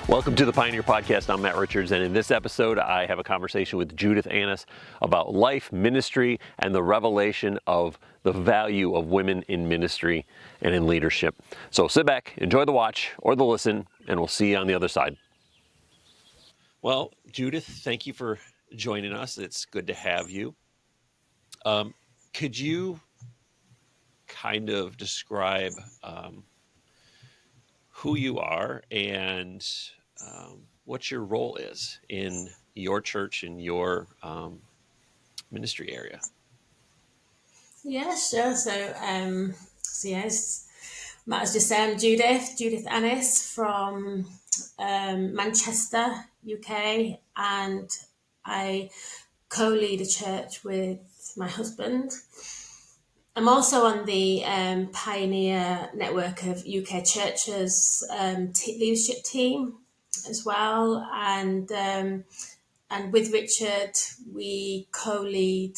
Welcome to the Pioneer Podcast. I'm Matt Richards, and in this episode, I have a conversation with Judith Anniss about life, ministry, and the revelation of the value of women in ministry and in leadership. So sit back, enjoy the watch or the listen, and we'll see you on the other side. Well, Judith, thank you for joining us. It's good to have you. Could you kind of describe who you are and what your role is in your church, in your ministry area? Yeah, sure. Yes, Matt has just said, I'm Judith Anniss from Manchester, UK, and I co-lead a church with my husband. I'm also on the Pioneer network of UK churches leadership team as well, and with Richard we co-lead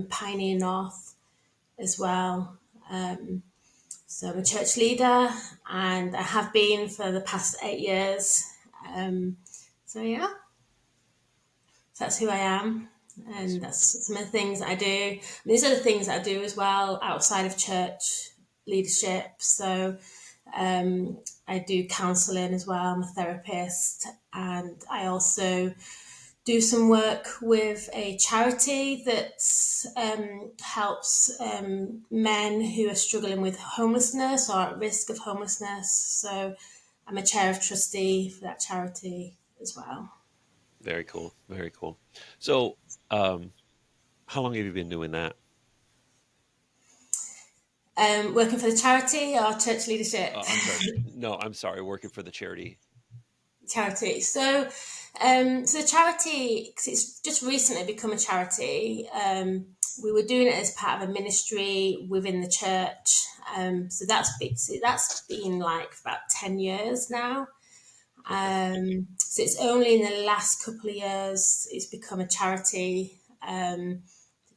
Pioneer North as well. So I'm a church leader, and I have been for the past 8 years. So that's who I am. And that's some of the things that I do. These are the things that I do as well outside of church leadership. So I do counselling as well. I'm a therapist, and I also do some work with a charity that helps men who are struggling with homelessness or at risk of homelessness. So I'm a chair of trustee for that charity as well. Very cool. Very cool. So how long have you been doing that? Working for the charity or church leadership? I'm sorry. Working for the charity. Charity. So the charity, because it's just recently become a charity, we were doing it as part of a ministry within the church. So that's been like about 10 years now. So it's only in the last couple of years it's become a charity,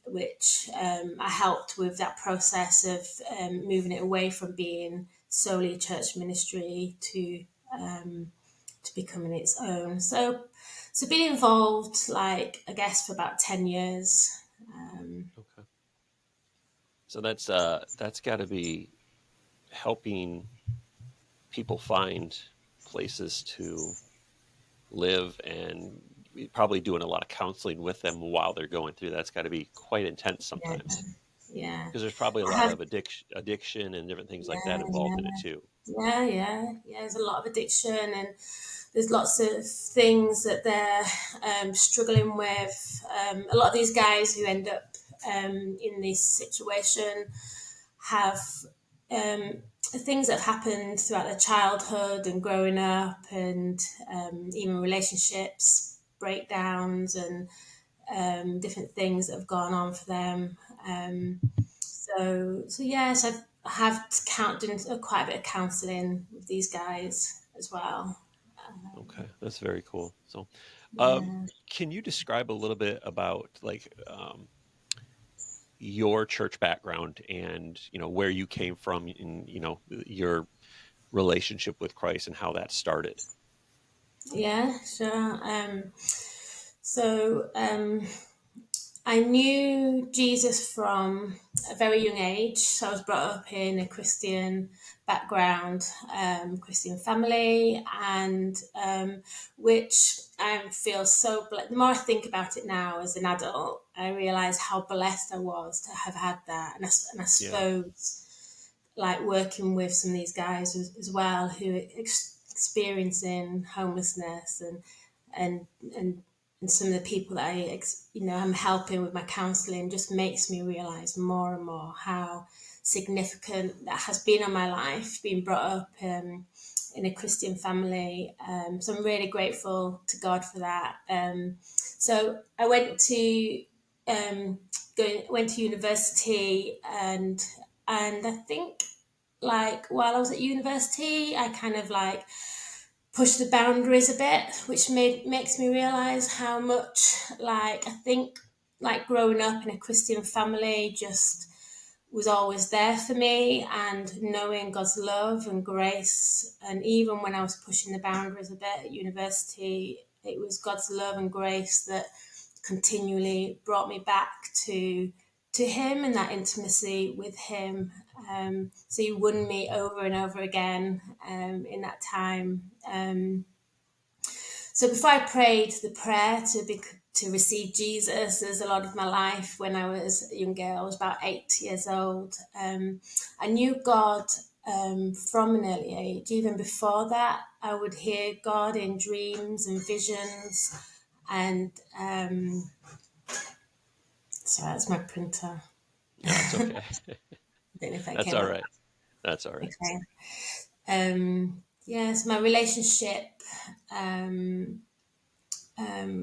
which I helped with that process of moving it away from being solely a church ministry to becoming its own. So been involved, I guess, for about 10 years. Okay. So that's got to be helping people find places to live, and probably doing a lot of counseling with them while they're going through. That's got to be quite intense sometimes. Yeah. Because there's probably a lot of addiction and different things like that involved in it too. Yeah. There's a lot of addiction, and there's lots of things that they're struggling with. A lot of these guys who end up in this situation have things that have happened throughout their childhood and growing up, and even relationships breakdowns and different things that have gone on for them. So yes, I have done quite a bit of counselling with these guys as well. Okay, that's very cool. So, Yeah. can you describe a little bit about your church background and where you came from in your relationship with Christ and how that started? Yeah, sure. I knew Jesus from a very young age. So I was brought up in a Christian background, Christian family, and which I feel so blessed. The more I think about it now as an adult, I realise how blessed I was to have had that. And I suppose, working with some of these guys as well who are experiencing homelessness and some of the people that I'm helping with my counselling just makes me realise more and more how significant that has been on my life, being brought up in a Christian family. So I'm really grateful to God for that. So I went to university, and I think while I was at university, I kind of push the boundaries a bit, which makes me realize how much I think growing up in a Christian family just was always there for me, and knowing God's love and grace. And even when I was pushing the boundaries a bit at university, it was God's love and grace that continually brought me back to him and that intimacy with him. So he won me over and over again in that time. So before I prayed the prayer to receive Jesus, there's a lot of my life when I was a young girl. I was about 8 years old. I knew God from an early age. Even before that, I would hear God in dreams and visions. And sorry, that's my printer. No, it's okay. I don't know if that That's came all up. right. That's all right. Okay. Yes, my relationship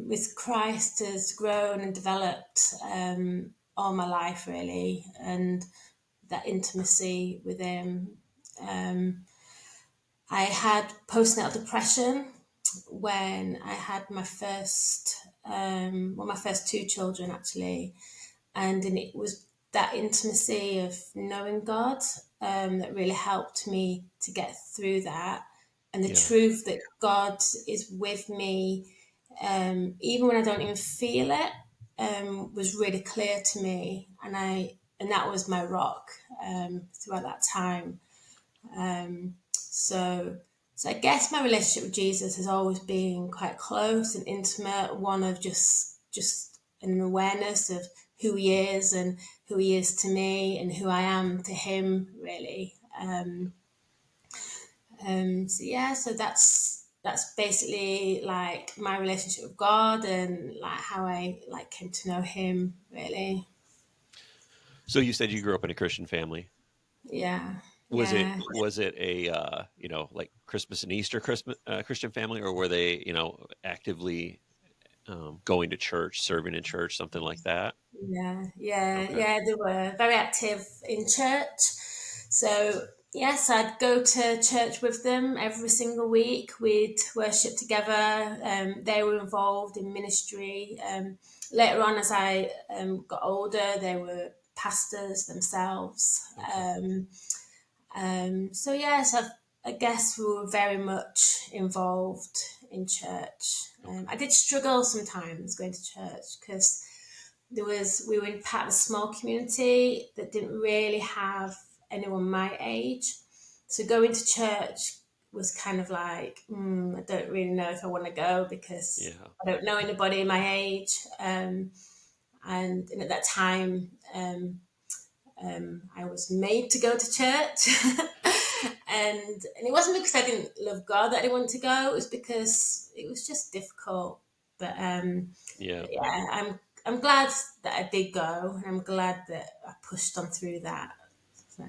with Christ has grown and developed all my life, really, and that intimacy with Him. I had postnatal depression when I had my first, my first two children, actually, and it was that intimacy of knowing God that really helped me to get through that, and the Yeah. truth that God is with me, even when I don't even feel it, was really clear to me, and that was my rock throughout that time. So, so I guess my relationship with Jesus has always been quite close and intimate, one of just an awareness of who He is and who He is to me and who I am to Him, really. So yeah, so that's basically like my relationship with God and like how I like came to know Him, really. So you said you grew up in a Christian family. Yeah, Was it yeah. a like Christmas and Easter Christmas Christian family, or were they actively going to church, serving in church, something like that? Okay. Yeah. They were very active in church. So, yes, I'd go to church with them every single week. We'd worship together. They were involved in ministry. Later on, as I got older, they were pastors themselves. Okay. So, yes, I guess we were very much involved in church. Okay. I did struggle sometimes going to church because we were in part of a small community that didn't really have anyone my age. So going to church was kind of like, I don't really know if I want to go because Yeah. I don't know anybody my age. And at that time, I was made to go to church. And it wasn't because I didn't love God that I didn't want to go. It was because it was just difficult. But Yeah. yeah, I'm glad that I did go, and I'm glad that I pushed on through that. So,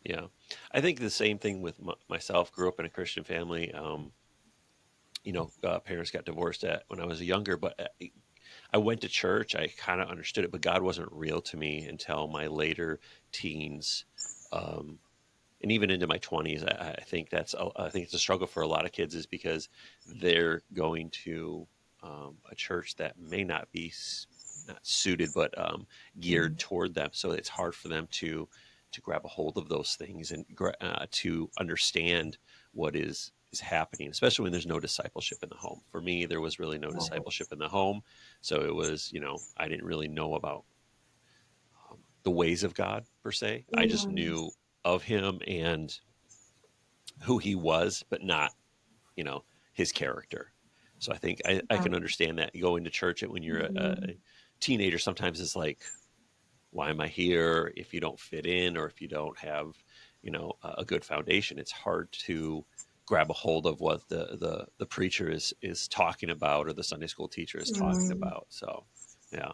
Yeah. I think the same thing with myself. Grew up in a Christian family. Parents got divorced when I was younger, but I went to church. I kind of understood it, but God wasn't real to me until my later teens, um, and even into my 20s. I think I think it's a struggle for a lot of kids, is because they're going to a church that may not be not suited, but geared toward them. So it's hard for them to grab a hold of those things and to understand what is happening, especially when there's no discipleship in the home. For me, there was really no discipleship in the home. So it was, I didn't really know about the ways of God per se. I just knew of him and who he was, but not, you know, his character. So I think I can understand that going to church when you're a teenager, sometimes it's like, why am I here? If you don't fit in, or if you don't have, a good foundation, it's hard to grab a hold of what the preacher is talking about, or the Sunday school teacher is talking about. So, yeah.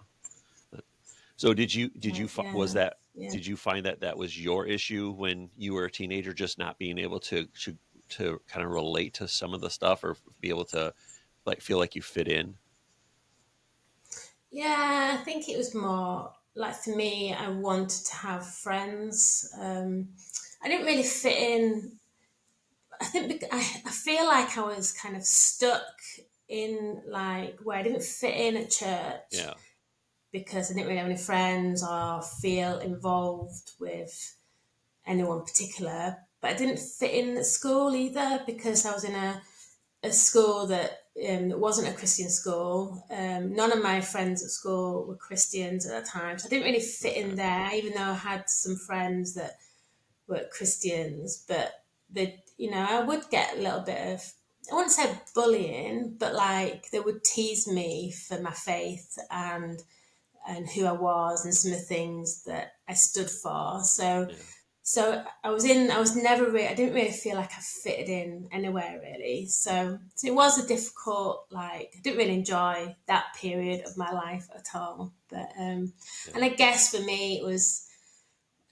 So was yeah, that, yeah. did you find that that was your issue when you were a teenager, just not being able to kind of relate to some of the stuff, or be able to like feel like you fit in? Yeah, I think it was more like for me, I wanted to have friends. I didn't really fit in. I think I feel like I was kind of stuck in like where I didn't fit in at church Yeah. because I didn't really have any friends or feel involved with anyone particular. But I didn't fit in at school either because I was in a school that wasn't a Christian school. None of my friends at school were Christians at that time, so I didn't really fit in Okay. there, even though I had some friends that were Christians. But I would get a little bit of, I wouldn't say bullying, but like they would tease me for my faith and who I was and some of the things that I stood for. So Yeah. so I didn't really feel like I fitted in anywhere really. So it was a difficult, like, I didn't really enjoy that period of my life at all. But, Yeah. and I guess for me, it was,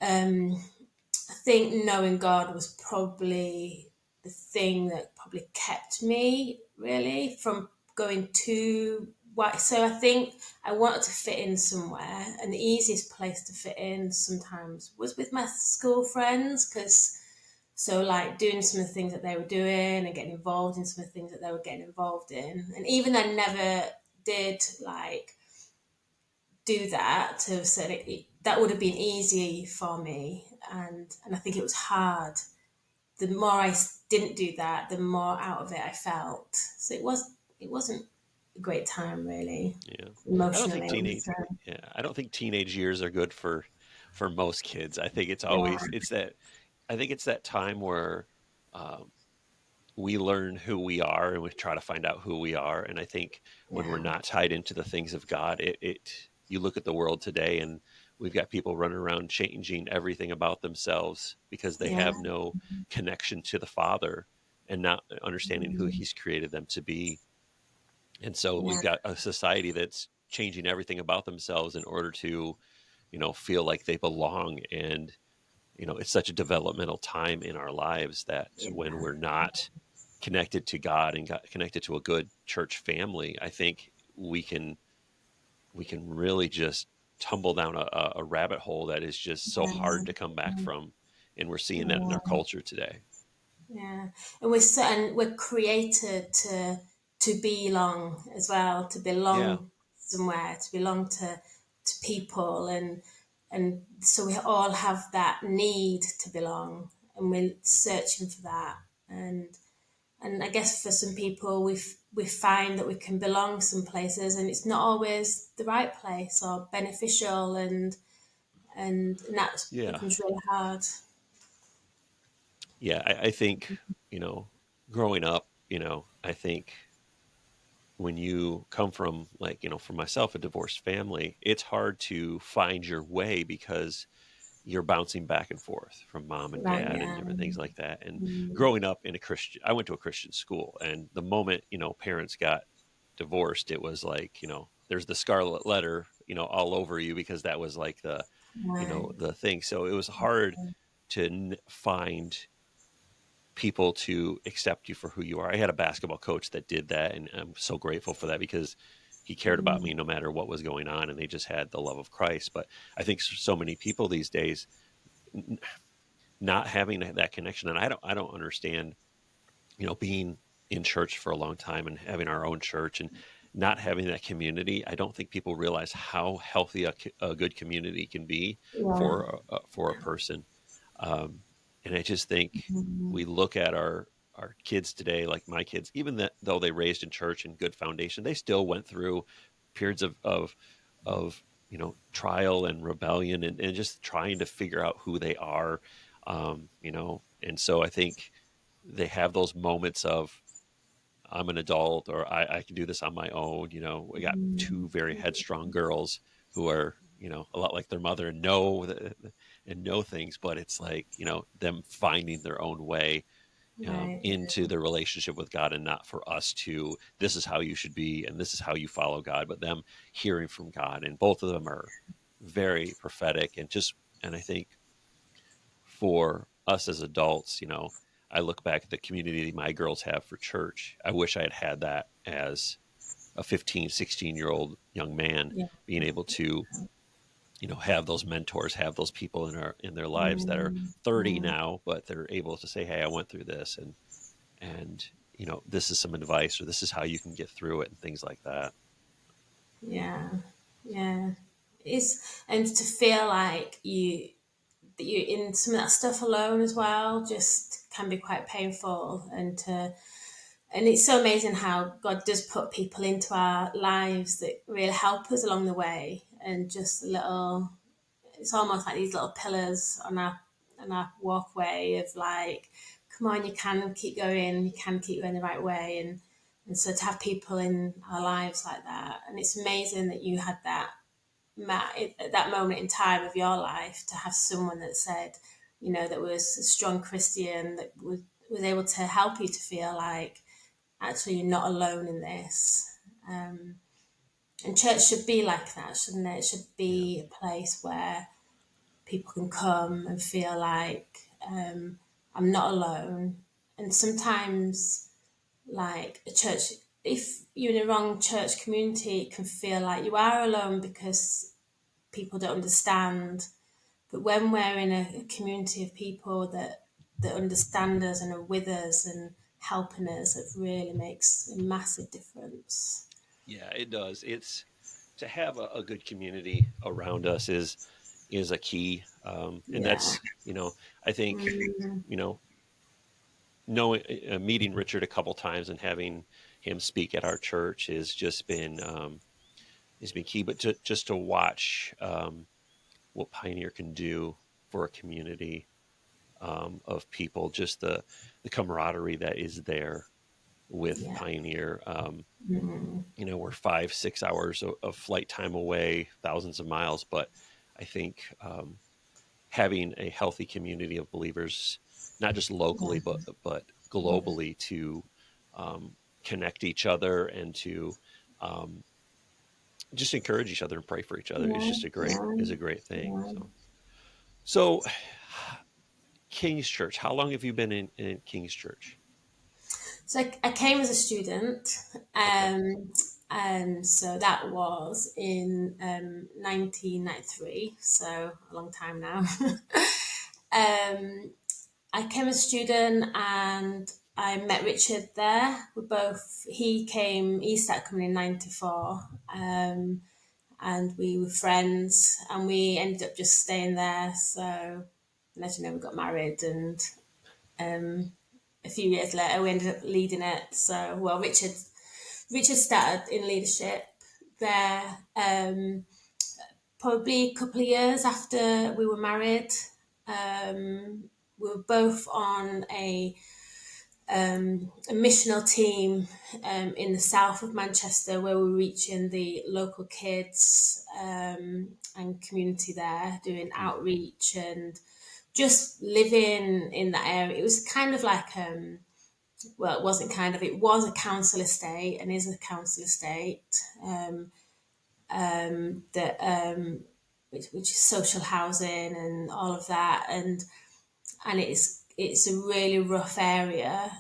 I think knowing God was probably the thing that probably kept me really from going too white. So I think I wanted to fit in somewhere, and the easiest place to fit in sometimes was with my school friends, because so like doing some of the things that they were doing and getting involved in some of the things that they were getting involved in, and even though I never did like do that to a certain, that would have been easy for me, and I think it was hard. The more I didn't do that, the more out of it I felt. So it wasn't a great time really, Yeah. I don't think emotionally. teenage So yeah, I don't think teenage years are good for most kids. I think yeah, it's that time where um, we learn who we are and we try to find out who we are. And I think when we're yeah, not tied into the things of God, it you look at the world today and we've got people running around changing everything about themselves because they yeah, have no connection to the Father and not understanding who He's created them to be. And so we've yeah, got a society that's changing everything about themselves in order to, feel like they belong. And, it's such a developmental time in our lives that when we're not connected to God and got connected to a good church family, I think we can really just tumble down a rabbit hole that is just so hard to come back from. And we're seeing that in our yeah, culture today. yeah. And we're created to belong as well, to Yeah. belong somewhere, to belong to people, and so we all have that need to belong, and we're searching for that. And I guess for some people, we find that we can belong some places, and it's not always the right place or beneficial, and that Yeah. becomes really hard. Yeah. I think, you know, growing up, I think when you come from, like, for myself, a divorced family, it's hard to find your way because you're bouncing back and forth from mom and Right? dad and Yeah. different things like that. And Mm, growing up in I went to a Christian school, and the moment, parents got divorced, it was like, there's the scarlet letter, all over you, because that was like right. the thing. So it was hard to find people to accept you for who you are. I had a basketball coach that did that, and I'm so grateful for that because he cared about Mm, me no matter what was going on, and they just had the love of Christ. But I think so many people these days not having that connection, and I don't understand, being in church for a long time and having our own church and not having that community. I don't think people realize how healthy a good community can be yeah. for a person. Um, and I just think Mm, we look at our kids today, like my kids, even though they raised in church and good foundation, they still went through periods of trial and rebellion, and just trying to figure out who they are. And so I think they have those moments of, I'm an adult, or I can do this on my own. We got two very headstrong girls who are, a lot like their mother, and know things, but it's like, them finding their own way right. into their relationship with God, and not for us to, this is how you should be and this is how you follow God, but them hearing from God. And both of them are very prophetic, and I think for us as adults, I look back at the community my girls have for church. I wish I had had that as a 15, 16-year-old young man, Yeah. being able to, have those mentors, have those people in their lives that are Mm, 30 mm, now, but they're able to say, hey, I went through this, and this is some advice, or this is how you can get through it, and things like that. yeah. Yeah. is, and to feel like you're in some of that stuff alone as well, just can be quite painful. And it's so amazing how God does put people into our lives that really help us along the way, and just a little, it's almost like these little pillars on our walkway of like, come on, you can keep going, you can keep going the right way. And so to have people in our lives like that, and it's amazing that you had that, Matt, at that moment in time of your life, to have someone that said, that was a strong Christian, that was able to help you to feel like actually you're not alone in this. And church should be like that, shouldn't it? It should Yeah. be a place where people can come and feel like, I'm not alone. And sometimes, like a church, if you're in a wrong church community, it can feel like you are alone because people don't understand. But when we're in a community of people that understand us and are with us and helping us, it really makes a massive difference. Yeah, it does. It's to have a good community around us is a key, and Yeah. that's I think you know knowing meeting Richard a couple times and having him speak at our church has been key. But just to watch what Pioneer can do for a community of people, just the camaraderie that is there with Yeah. Pioneer. Mm. We're 5-6 hours of flight time away, thousands of miles, but I think having a healthy community of believers, not just locally Yeah. but Yeah. globally, to connect each other and to um, just encourage each other and pray for each other is Yeah. just a great Yeah. is a great thing. Yeah. So King's Church. How long have you been in King's Church? So I came as a student, Okay. and so that was in 1993, so a long time now. um, I came as a student and I met Richard there. He started coming in 94, and we were friends and we ended up just staying there. So, and as you know, we got married, and a few years later we ended up leading it. So, well, Richard started in leadership there, probably a couple of years after we were married. We were both on a missional team in the south of Manchester, where we were reaching the local kids and community there, doing Mm-hmm. outreach and just living in that area. It was kind of like, well, it wasn't kind of, it was a council estate and is a council estate, that which is social housing and all of that, and it's a really rough area.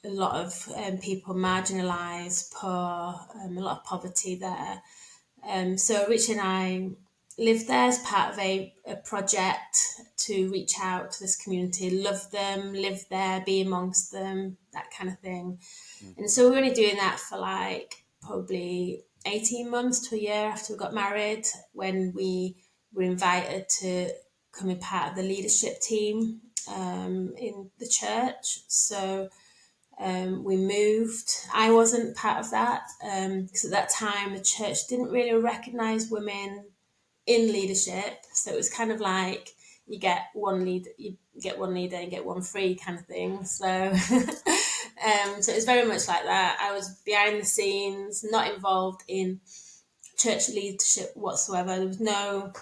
A lot of people marginalised, poor, a lot of poverty there. So Rich and I lived there as part of a project to reach out to this community, love them, live there, be amongst them, that kind of thing. And Mm-hmm. so we were only doing that for like probably 18 months to a year after we got married, when we were invited to come in part of the leadership team in the church. So we moved. I wasn't part of that because at that time the church didn't really recognise women in leadership. So it was kind of like you get one leader and get one free kind of thing. So so it was very much like that. I was behind the scenes, not involved in church leadership whatsoever. There was no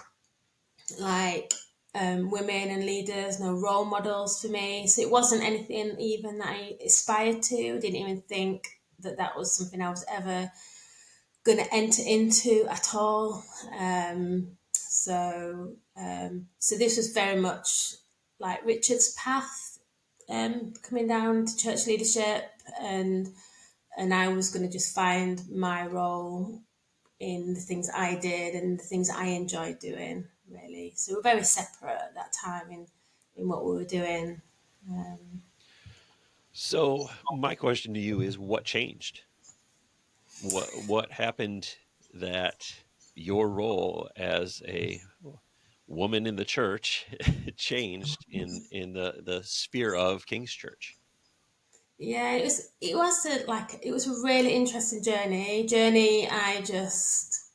like women and leaders, no role models for me. So it wasn't anything even that I aspired to. I didn't even think that that was something I was ever going to enter into at all. So this was very much like Richard's path, coming down to church leadership, and I was going to just find my role in the things I did and the things I enjoyed doing, really. So we're very separate at that time in what we were doing. So my question to you is, what changed? What happened that your role as a woman in the church changed in the sphere of King's Church. Yeah, it was a really interesting journey I just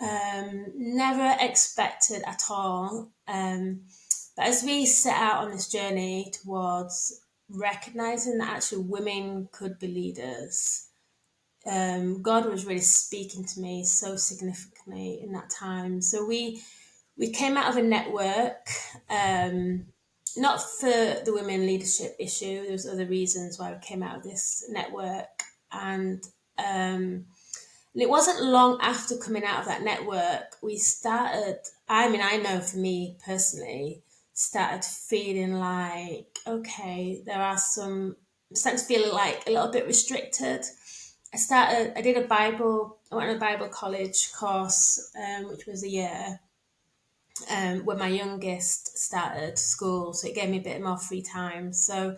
never expected at all. But as we set out on this journey towards recognizing that actually women could be leaders, God was really speaking to me so significantly in that time. So we came out of a network, not for the women leadership issue. There was other reasons why we came out of this network, and it wasn't long after coming out of that network we started. I mean, I know for me personally, started feeling like, okay, there are some. I'm starting to feel like a little bit restricted. I did I went on a Bible college course, which was a year, when my youngest started school, so it gave me a bit more free time. So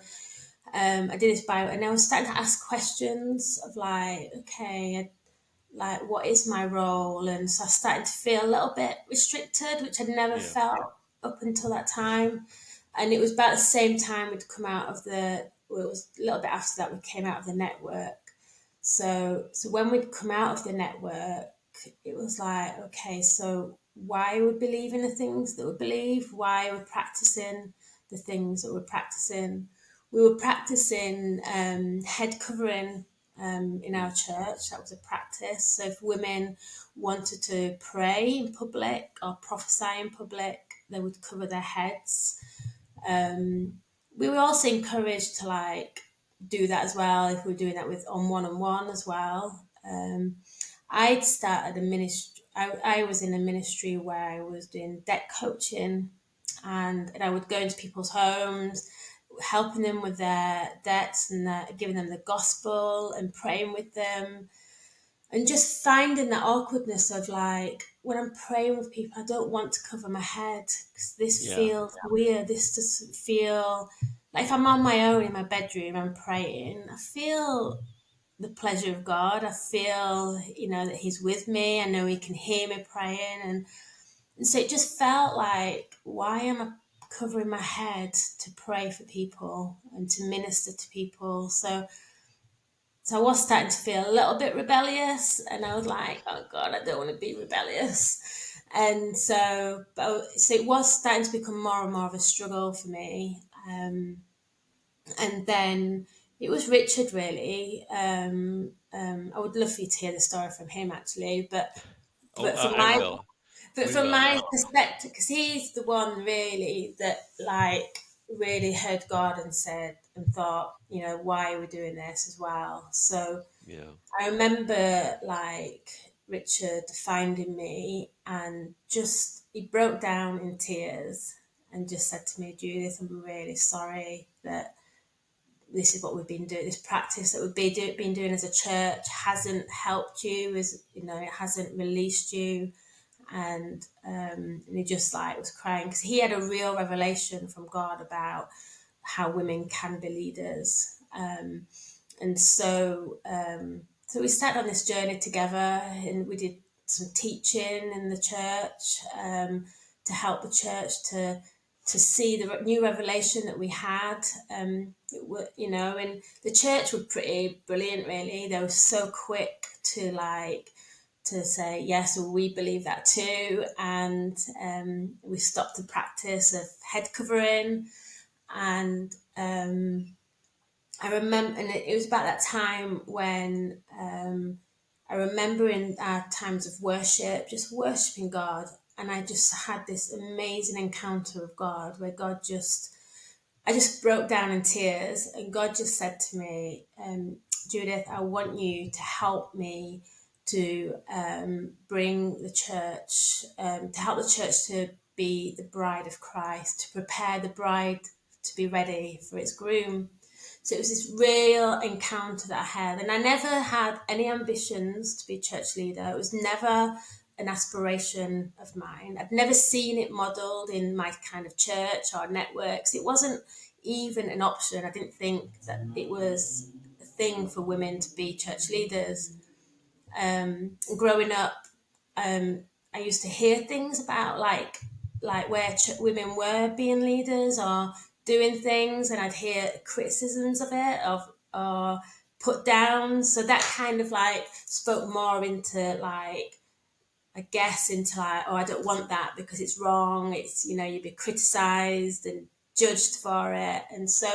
I did this Bible, and I was starting to ask questions of like, okay, like what is my role? And so I started to feel a little bit restricted, which I'd never Yeah. felt up until that time. And it was about the same time we'd come out of well, it was a little bit after that we came out of the network. So when we'd come out of the network, it was like, okay, so why would believe in the things that we believe? Why we're practicing the things that we're practicing? We were practicing head covering in our church. That was a practice. So if women wanted to pray in public or prophesy in public, they would cover their heads. We were also encouraged to like do that as well if we were doing that with on one as well. I'd started a ministry. I was in a ministry where I was doing debt coaching, and I would go into people's homes, helping them with their debts and giving them the gospel and praying with them, and just finding that awkwardness of like when I'm praying with people, I don't want to cover my head because this Yeah. feels weird. This doesn't feel like if I'm on my own in my bedroom, I'm praying. I feel the pleasure of God. I feel, that He's with me. I know He can hear me praying, and so it just felt like, why am I covering my head to pray for people and to minister to people? So I was starting to feel a little bit rebellious, and I was like, oh God, I don't want to be rebellious. And so it was starting to become more and more of a struggle for me. And then it was Richard, really. I would love for you to hear the story from him, actually. Oh, But from I my will. but We from will. my perspective, because he's the one really that like really heard God and said and thought, why are we doing this as well? So Yeah. I remember like Richard finding me and just he broke down in tears and just said to me, Judith, I'm really sorry that this is what we've been doing. This practice that been doing as a church hasn't helped you, it hasn't released you. And he just like was crying because he had a real revelation from God about how women can be leaders. And so we started on this journey together, and we did some teaching in the church, to help the church to see the new revelation that we had. And the church were pretty brilliant, really. They were so quick to say, yes, well, we believe that too. And we stopped the practice of head covering. And I remember, and it was about that time when I remember in our times of worship, just worshiping God. And I just had this amazing encounter with God where I just broke down in tears. And God just said to me, Judith, I want you to help me to bring the church, to help the church to be the bride of Christ, to prepare the bride to be ready for its groom. So it was this real encounter that I had. And I never had any ambitions to be a church leader. It was never an aspiration of mine. I'd never seen it modeled in my kind of church or networks. It wasn't even an option. I didn't think that it was a thing for women to be church leaders. Growing up, I used to hear things about like where women were being leaders or doing things, and I'd hear criticisms of it, or put down. So that kind of like spoke more into like, I guess, into like, oh, I don't want that because it's wrong. It's, you'd be criticized and judged for it. And Yeah. so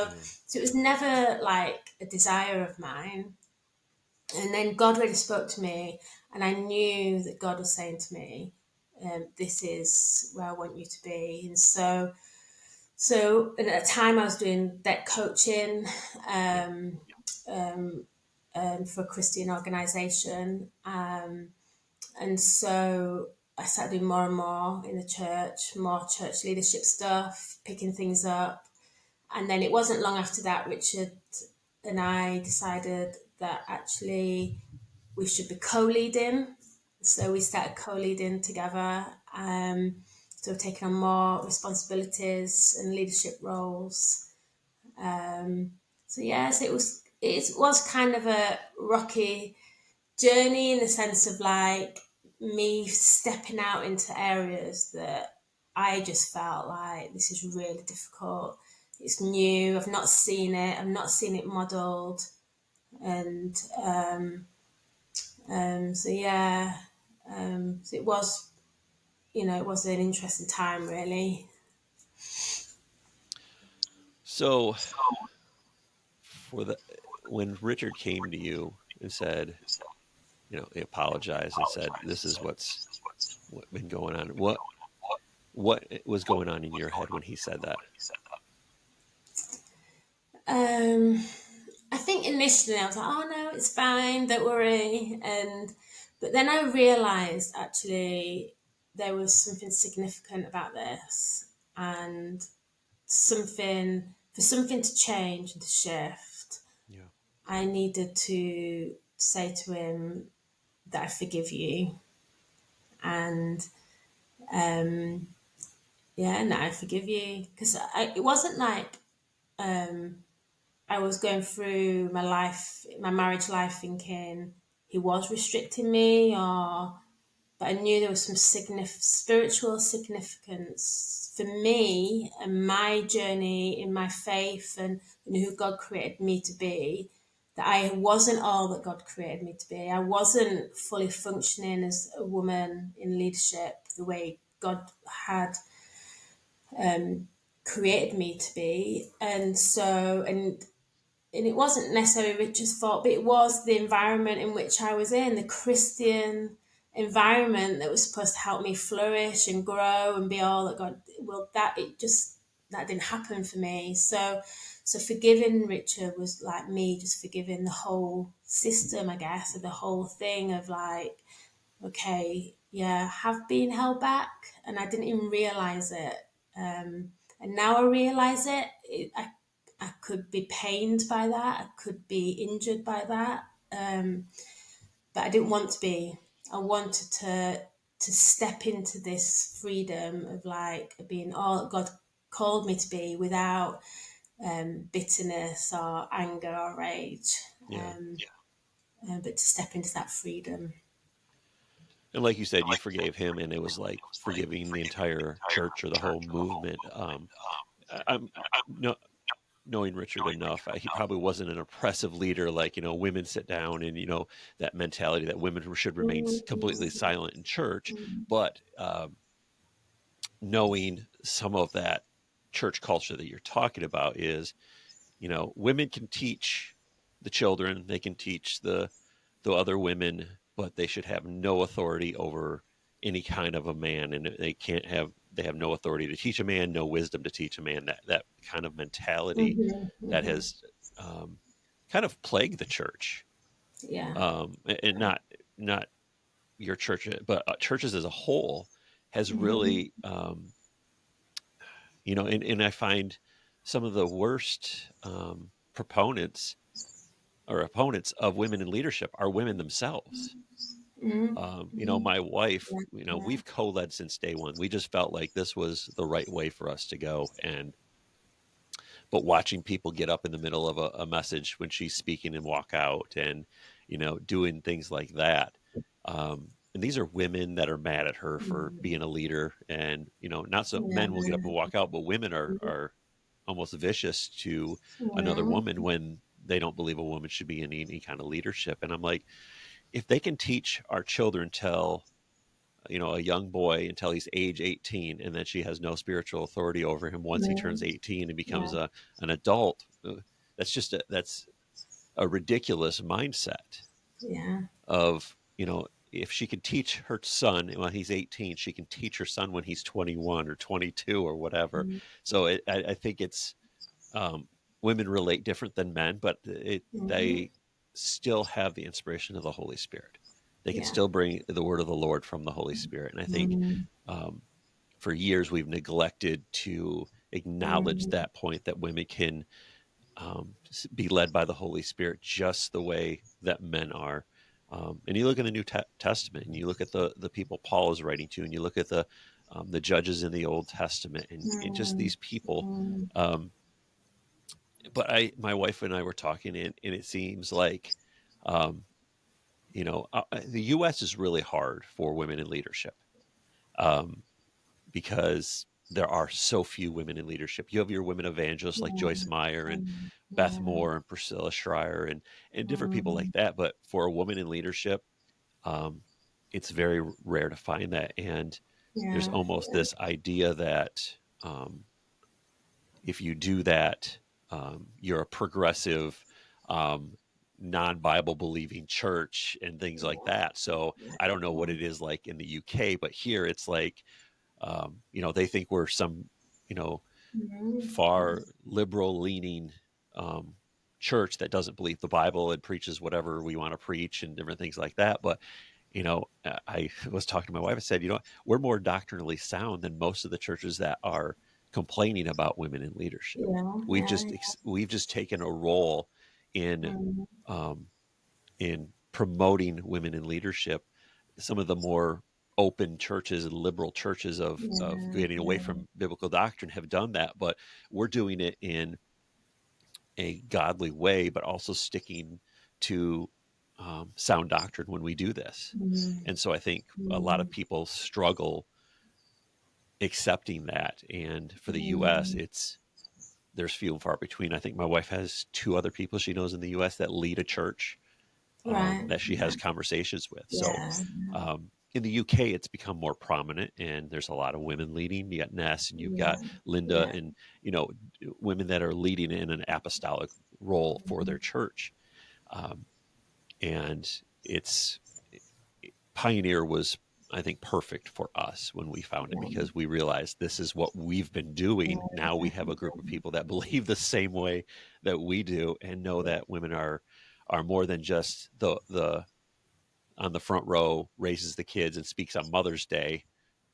it was never like a desire of mine. And then God really spoke to me, and I knew that God was saying to me, this is where I want you to be. And and at the time I was doing that coaching, Yeah. for a Christian organization. And so I started doing more and more in the church, more church leadership stuff, picking things up. And then it wasn't long after that, Richard and I decided that actually we should be co-leading. So we started co-leading together. So taking on more responsibilities and leadership roles. So yes, it was kind of a rocky journey in the sense of like me stepping out into areas that I just felt like this is really difficult. It's new. I've not seen it. I've not seen it modelled, and so yeah. So it was an interesting time, really. So for the when Richard came to you and said, he apologized and said, "This is what's been going on." What was going on in your head when he said that? Um, I think initially I was like, "Oh no, it's fine, don't worry," but then I realised actually there was something significant about this, and something to change and to shift. Yeah. I needed to say to him that I forgive you, and yeah, and that I forgive you, because it wasn't like I was going through my marriage life, thinking he was restricting me, but I knew there was some spiritual significance for me and my journey in my faith, and who God created me to be. That I wasn't all that God created me to be. I wasn't fully functioning as a woman in leadership the way God had created me to be. And it wasn't necessarily Richard's fault, but it was the environment in which I was in, the Christian environment that was supposed to help me flourish and grow and be all that God. Well, that didn't happen for me. So forgiving Richard was like me just forgiving the whole system, I guess, of the whole thing of like, okay, yeah, I have been held back, and I didn't even realize it. And now I realize it. I could be pained by that. I could be injured by that. But I didn't want to be. I wanted to step into this freedom of like being all that God called me to be without bitterness or anger or rage. Yeah. But to step into that freedom. And like you said, you forgave him, and it was like forgiving the entire church or the whole movement. I'm no, knowing Richard enough, he probably wasn't an oppressive leader like, women sit down and, that mentality that women should remain completely silent in church. But knowing some of that church culture that you're talking about is, women can teach the children, they can teach the other women, but they should have no authority over any kind of a man, and they have no authority to teach a man, no wisdom to teach a man. That kind of mentality Mm-hmm, that mm-hmm. has kind of plagued the church, Yeah. and not your church, but churches as a whole has Mm-hmm, really, and I find some of the worst proponents or opponents of women in leadership are women themselves. mm-hmm. My wife, Yeah, yeah. we've co-led since day one. We just felt like this was the right way for us to go. But watching people get up in the middle of a message when she's speaking and walk out and, doing things like that. and these are women that are mad at her for being a leader, and not so Yeah. men will get up and walk out, but women are almost vicious to another Yeah. woman when they don't believe a woman should be in any kind of leadership. And I'm like, if they can teach our children till a young boy until he's age 18, and then she has no spiritual authority over him once he turns 18 and Yeah. becomes an adult, that's a ridiculous mindset Yeah. of, if she can teach her son when he's 18, she can teach her son when he's 21 or 22 or whatever. Mm. So I think it's, um, women relate different than men, but Mhm. they still have the inspiration of the Holy Spirit. They can Yeah. still bring the word of the Lord from the Holy Spirit. And I think, Mm. um, for years we've neglected to acknowledge Mm. that point, that women can, be led by the Holy Spirit just the way that men are. And you look in the New Testament, and you look at the people Paul is writing to, and you look at the judges in the Old Testament, and just Mm. these people. Mm. Um, but my wife and I were talking, and it seems like, um, the U.S. is really hard for women in leadership, um, because there are so few women in leadership. You have your women evangelists like Yeah. Joyce Meyer and Mm. Beth Yeah. Moore and Priscilla Schreier and different people like Mm. that. But for a woman in leadership, um, it's very rare to find that. And there's Yeah. almost Yeah. this idea that, if you do that, you're a progressive, um, non-Bible believing church and things like that. So I don't know what it is like in the UK, but here it's like, they think we're some, you know, Mm. far liberal leaning, um, church that doesn't believe the Bible and preaches whatever we want to preach and different things like that. But I was talking to my wife. I said, we're more doctrinally sound than most of the churches that are complaining about women in leadership. Yeah. We've Yeah. just we've just taken a role in, Mm. um, in promoting women in leadership. Some of the more open churches and liberal churches of Yeah. getting away Yeah. from biblical doctrine have done that, but we're doing it in a godly way, but also sticking to, sound doctrine when we do this. Mm. And so I think a lot of Mm. people struggle accepting that. And for the U.S., Mm. there's few and far between. I think my wife has two other people she knows in the U.S. that lead a church, Right. that she Yeah. has conversations with. So, Yeah. in the UK, it's become more prominent, and there's a lot of women leading. You got Ness, and you've Yeah. got Linda, Yeah. and you know women that are leading in an apostolic role for their church. Um, and it's Pioneer was, I think, perfect for us when we found it, Yeah. because we realized this is what we've been doing. Now we have a group of people that believe the same way that we do, and know that women are more than just the on the front row, raises the kids and speaks on Mother's Day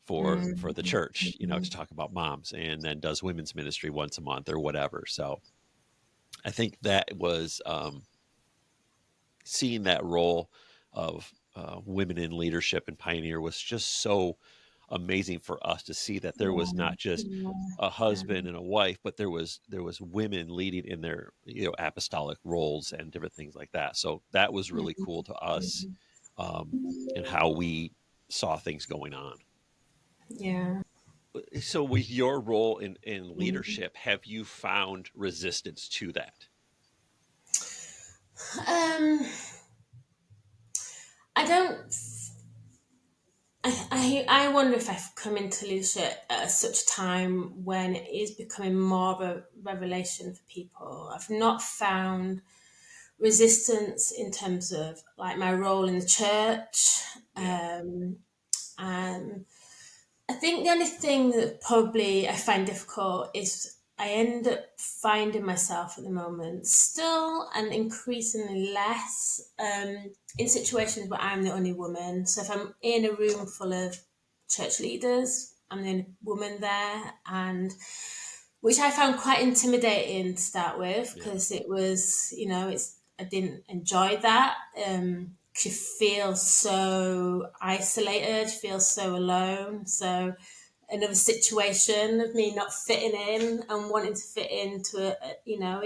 for the Mm. church, to talk about moms, and then does women's ministry once a month or whatever. So I think that was, seeing that role of, women in leadership and Pioneer was just so amazing for us to see that there was Yeah. not just Yeah. a Yeah. husband and a wife, but there was women leading in their, apostolic roles and different things like that. So that was really cool to us, and how we saw things going on. Yeah. So with your role in Mm. leadership, have you found resistance to that? Um, I don't. I wonder if I've come into leadership at such a time when it is becoming more of a revelation for people. I've not found resistance in terms of like my role in the church. Yeah. And I think the only thing that probably I find difficult is I end up finding myself at the moment still and increasingly less in situations where I'm the only woman. So if I'm in a room full of church leaders, I'm the only woman there, and which I found quite intimidating to start with Yeah. because it was, I didn't enjoy that. You feel so isolated, feel so alone. So another situation of me not fitting in and wanting to fit into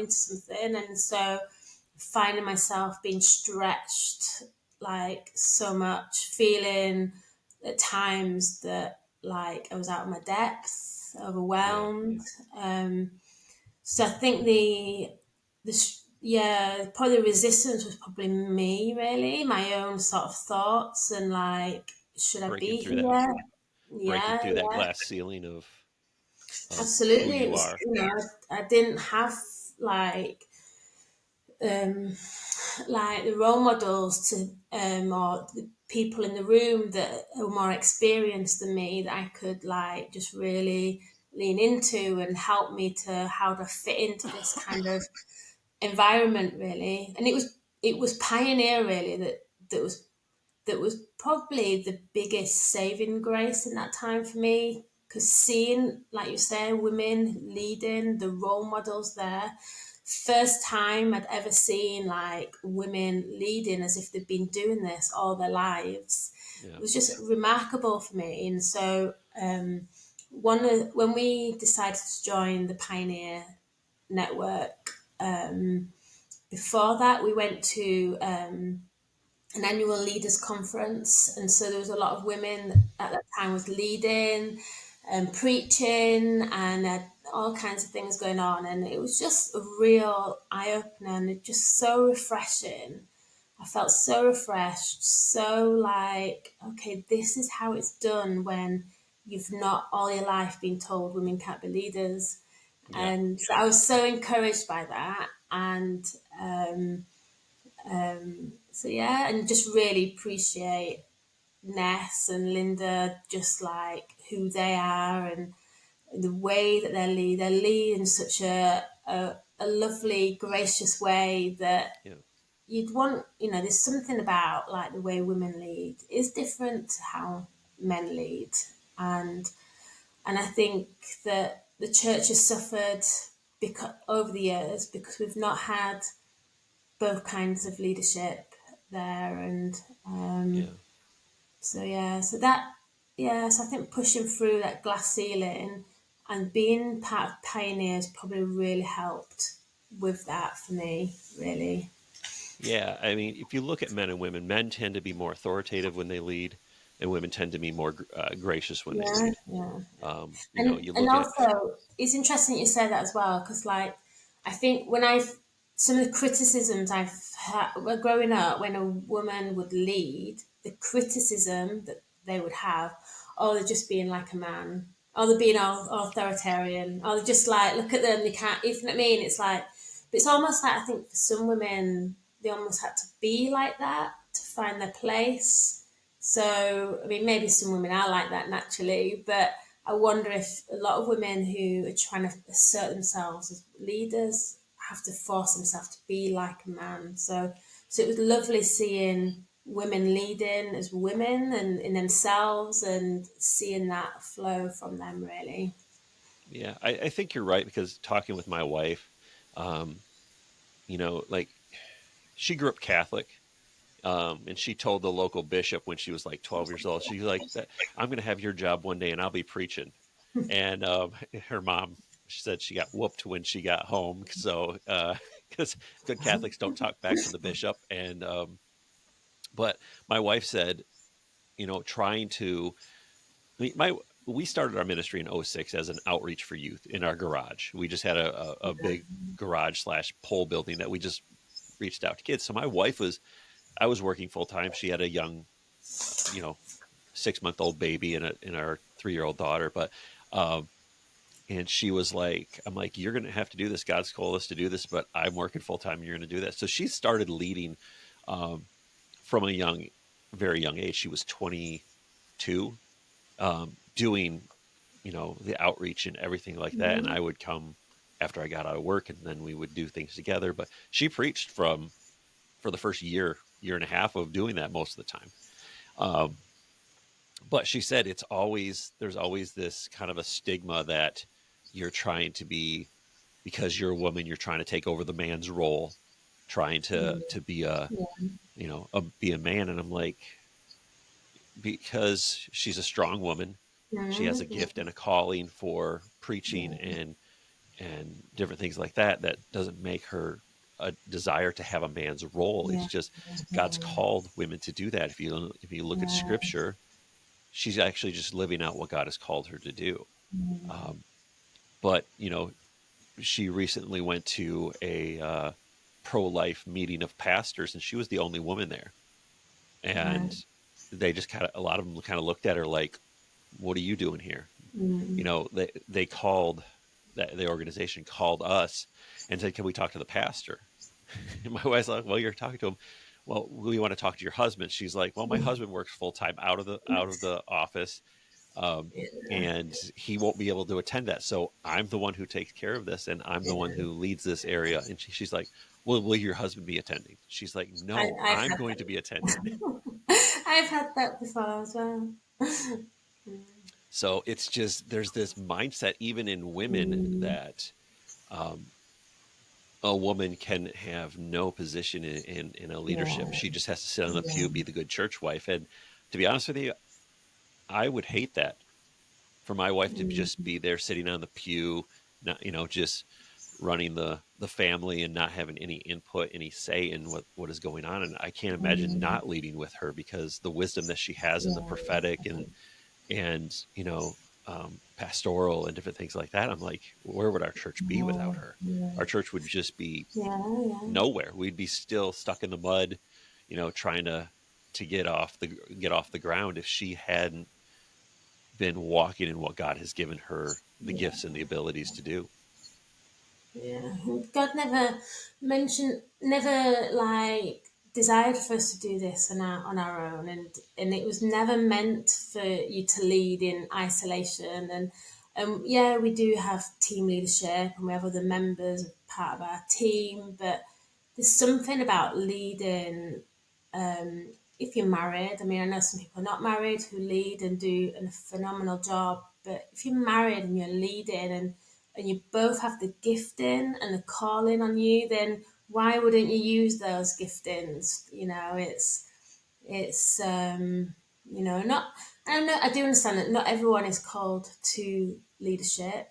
something, and so finding myself being stretched like so much, feeling at times that like I was out of my depth, Yeah. overwhelmed. So I think yeah, probably the resistance was probably me, really, my own sort of thoughts and like, should I Breaking be through that, here? breaking Yeah, through that yeah, glass ceiling of who absolutely. It you was, are. I didn't have like like the role models to or the people in the room that are more experienced than me that I could like just really lean into and help me to how to fit into this kind of environment, really. And it was pioneer, really, that was probably the biggest saving grace in that time for me, because seeing, like you say, women leading, the role models there, first time I'd ever seen like women leading as if they'd been doing this all their lives. Yeah. It was just remarkable for me. And so when we decided to join the Pioneer Network, before that we went to an annual leaders conference, and so there was a lot of women at that time was leading and preaching and all kinds of things going on, and it was just a real eye-opener and it just so refreshing. I felt so refreshed, so like, okay, this is how it's done when you've not all your life been told women can't be leaders. Yeah. And so I was so encouraged by that. And so yeah, and just really appreciate Ness and Linda, just like who they are and the way that they lead. They lead in such a lovely, gracious way that Yeah. you'd want, there's something about like the way women lead is different to how men lead. And and I think that the church has suffered because over the years because we've not had both kinds of leadership there. And Yeah. so yeah, so that, yeah, so I think pushing through that glass ceiling and being part of pioneers probably really helped with that for me, really. Yeah. I mean, if you look at men and women, men tend to be more authoritative when they lead, and women tend to be more gracious when they Yeah, lead. yeah. You And look at, also it's interesting you say that as well, because like I think when I've some of the criticisms I've had well, growing up, when a woman would lead, the criticism that they would have, oh, they're just being like a man, oh, they're being all authoritarian, oh, they're just like, look at them, they can't, you know what I mean? It's like, but it's almost like I think for some women they almost had to be like that to find their place. So, I mean, maybe some women are like that naturally, but I wonder if a lot of women who are trying to assert themselves as leaders have to force themselves to be like a man. So it was lovely seeing women leading as women and in themselves and seeing that flow from them, really. yeah, I think you're right, because talking with my wife, um, like she grew up Catholic. And she told the local bishop when she was like 12 years old, she's like, I'm going to have your job one day and I'll be preaching. And her mom, she said she got whooped when she got home. So, because good Catholics don't talk back to the bishop. And, but my wife said, trying to, I mean, we started our ministry in '06 as an outreach for youth in our garage. We just had a big garage slash pole building that we just reached out to kids. So I was working full time. She had a young, you know, 6 month old baby and our 3 year old daughter. But, and she was like, I'm like, you're going to have to do this. God's called us to do this, but I'm working full time and you're going to do that. So she started leading, um, from a very young age. She was 22, doing, the outreach and everything like that. And Mhm. I would come after I got out of work and then we would do things together. But she preached for the first year and a half of doing that most of the time. Um, but she said there's always this kind of a stigma that you're trying to be, because you're a woman, you're trying to take over the man's role, trying to be be a man. And I'm like, because she's a strong woman, she has a Mhm. gift and a calling for preaching Yeah. and different things like that. That doesn't make her a desire to have a man's role. It's Yeah. just God's called women to do that. If you look at Yeah. Scripture, she's actually just living out what God has called her to do. But she recently went to a pro-life meeting of pastors, and she was the only woman there. Right. And they just a lot of them kind of looked at her like, "What are you doing here?" They called the organization called us and said, "Can we talk to the pastor?" And my wife's like, "Well, you're talking to him. Well, we want to talk to your husband." She's like, "Well, my husband works full time out of the office, um, and he won't be able to attend that. So I'm the one who takes care of this, and I'm the one who leads this area." And she's like, "Well, will your husband be attending?" She's like, "No, I've I'm had going to be attending." that. I've had that before as well. So it's just there's this mindset even in women Mm, that um, a woman can have no position in a leadership. yeah. She just has to sit on the Yeah. pew, be the good church wife. And to be honest with you, I would hate that for my wife to just Mm, be there sitting on the pew, not just running the family and not having any input, any say in what is going on. And I can't imagine mm, not leading with her because the wisdom that she has in the yeah. prophetic and pastoral and different things like that. I'm like, where would our church be without her? Yeah. Our church would just be Yeah. Yeah. nowhere. We'd be still stuck in the mud, trying to get off the ground if she hadn't been walking in what God has given her the Yeah. gifts and the abilities to do. Yeah, God never like desired for us to do this on our own, and it was never meant for you to lead in isolation. And yeah, we do have team leadership, and we have other members part of our team, but there's something about leading. If you're married, I mean, I know some people are not married who lead and do a phenomenal job, but if you're married and you're leading and you both have the gifting and the calling on you, then why wouldn't you use those giftings? It's not. I do understand that not everyone is called to leadership,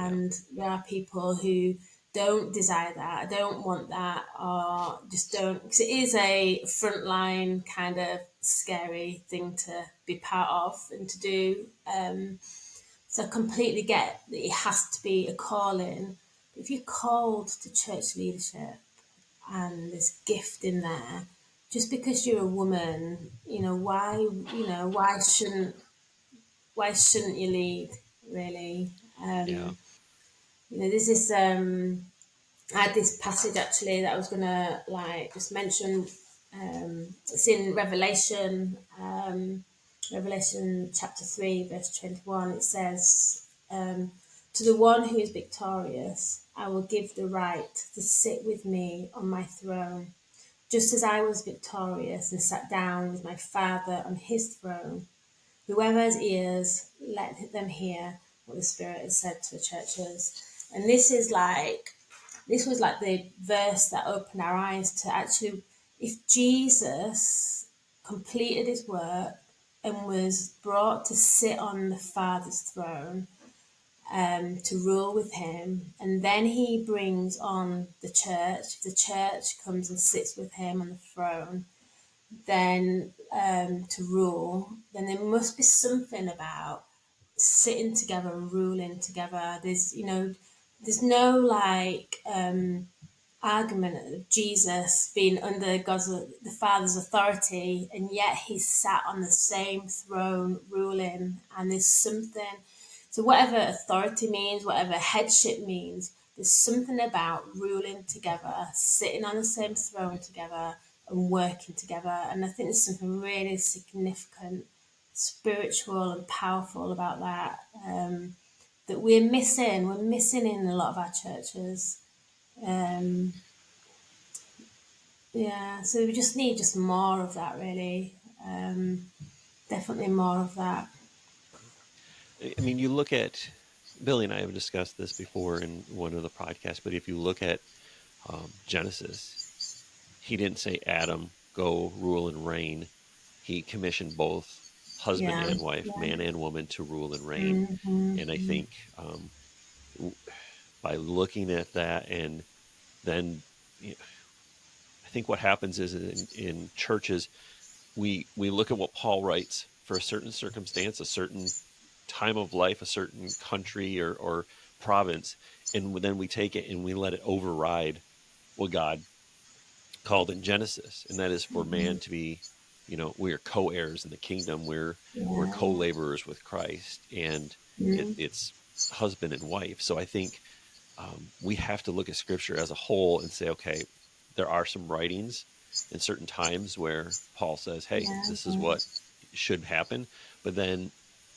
Yeah. and there are people who don't desire that, don't want that, or just don't, because it is a frontline kind of scary thing to be part of and to do. So I completely get that it has to be a calling. If you're called to church leadership and there's gift in there, just because you're a woman, why shouldn't you lead? Really, Yeah. there's this. I had this passage actually that I was gonna like just mention. It's in Revelation chapter 3, verse 21. It says, "To the one who is victorious, I will give the right to sit with me on my throne, just as I was victorious and sat down with my Father on his throne. Whoever has ears, let them hear what the Spirit has said to the churches." And this was like the verse that opened our eyes to actually, if Jesus completed his work and was brought to sit on the Father's throne, to rule with him, and then he brings on the church. The church comes and sits with him on the throne, then to rule. Then there must be something about sitting together and ruling together. There's no like argument of Jesus being under the Father's authority, and yet he's sat on the same throne ruling. And there's something, so whatever authority means, whatever headship means, there's something about ruling together, sitting on the same throne together, and working together. And I think there's something really significant, spiritual, and powerful about that. That we're missing. We're missing in a lot of our churches. Um, yeah, so we just need just more of that, really. Um, Definitely more of that. I mean, you look at Billy and I have discussed this before in one of the podcasts, but if you look at Genesis, he didn't say, Adam, go rule and reign. He commissioned both husband Yeah, and wife, yeah. man and woman, to rule and reign. And I Mm-hmm. think by looking at that and then you know, I think what happens is in churches, we look at what Paul writes for a certain circumstance, a certain time of life, a certain country or province, and then we take it and we let it override what God called in Genesis, and that is for man to be, we are co-heirs in the kingdom. We're Yeah. co-laborers with Christ, and Mm. it's husband and wife. So I think we have to look at Scripture as a whole and say, okay, there are some writings in certain times where Paul says, hey, Yeah. this is what should happen, but then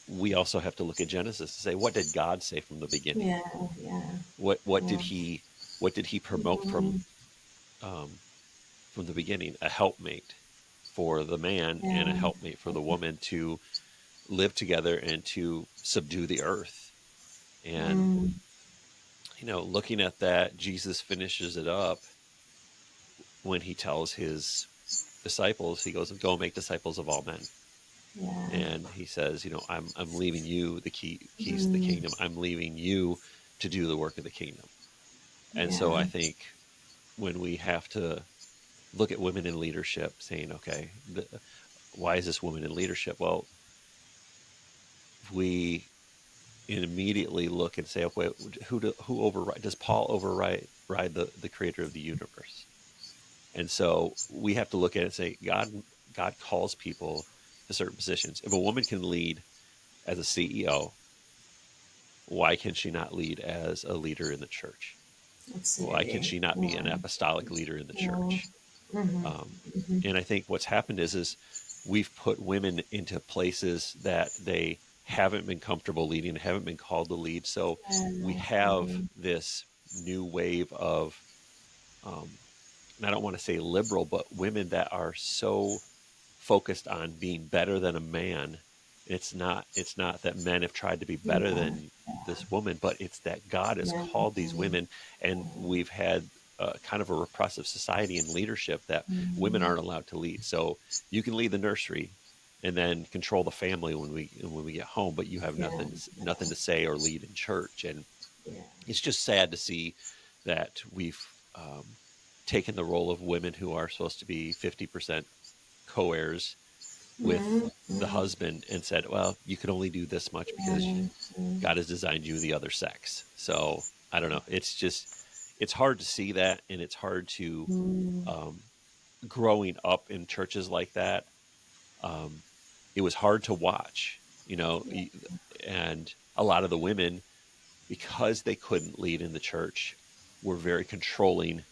we also have to look at Genesis and say, what did God say from the beginning? Yeah. Yeah. What Yeah. did he promote Mm. um, from the beginning? A helpmate for the man and a Yeah. helpmate for the woman to live together and to subdue the earth. And Mm. looking at that, Jesus finishes it up when he tells his disciples, he goes, "Go make disciples of all men." Yeah. And he says, I'm leaving you the keys to the Mm. kingdom. I'm leaving you to do the work of the kingdom. And so I Yeah. think when we have to look at women in leadership, saying, okay, why is this woman in leadership? Well, we immediately look and say, okay, who override? Does Paul override the creator of the universe? And so we have to look at it and say, God calls people to certain positions. If a woman can lead as a CEO, why can she not lead as a leader in the church? Why can Absolutely. she not be an Yeah. apostolic leader in the Yeah. church? Mm-hmm. Um, Mm-hmm. and I think what's happened is we've put women into places that they haven't been comfortable leading, haven't been called to lead. So we have Mm-hmm. this new wave of, and I don't want to say liberal, but women that are so focused on being better than a man. It's not that men have tried to be better Yeah. than this woman, but it's that God has Yeah. called these women, and we've had kind of a repressive society in leadership that women Mm. aren't allowed to lead. So you can lead the nursery and then control the family when we get home, but you have Yeah. nothing to say or lead in church. And Yeah. it's just sad to see that we've um, taken the role of women who are supposed to be 50% co-heirs with the Mm-hmm. husband and said, well, you can only do this much because Yeah. Mm. God has designed you the other sex. So I don't know. It's hard to see that. And it's hard to, Mm. um, growing up in churches like that. Um, it was hard to watch, and a lot of the women, because they couldn't lead in the church, were very controlling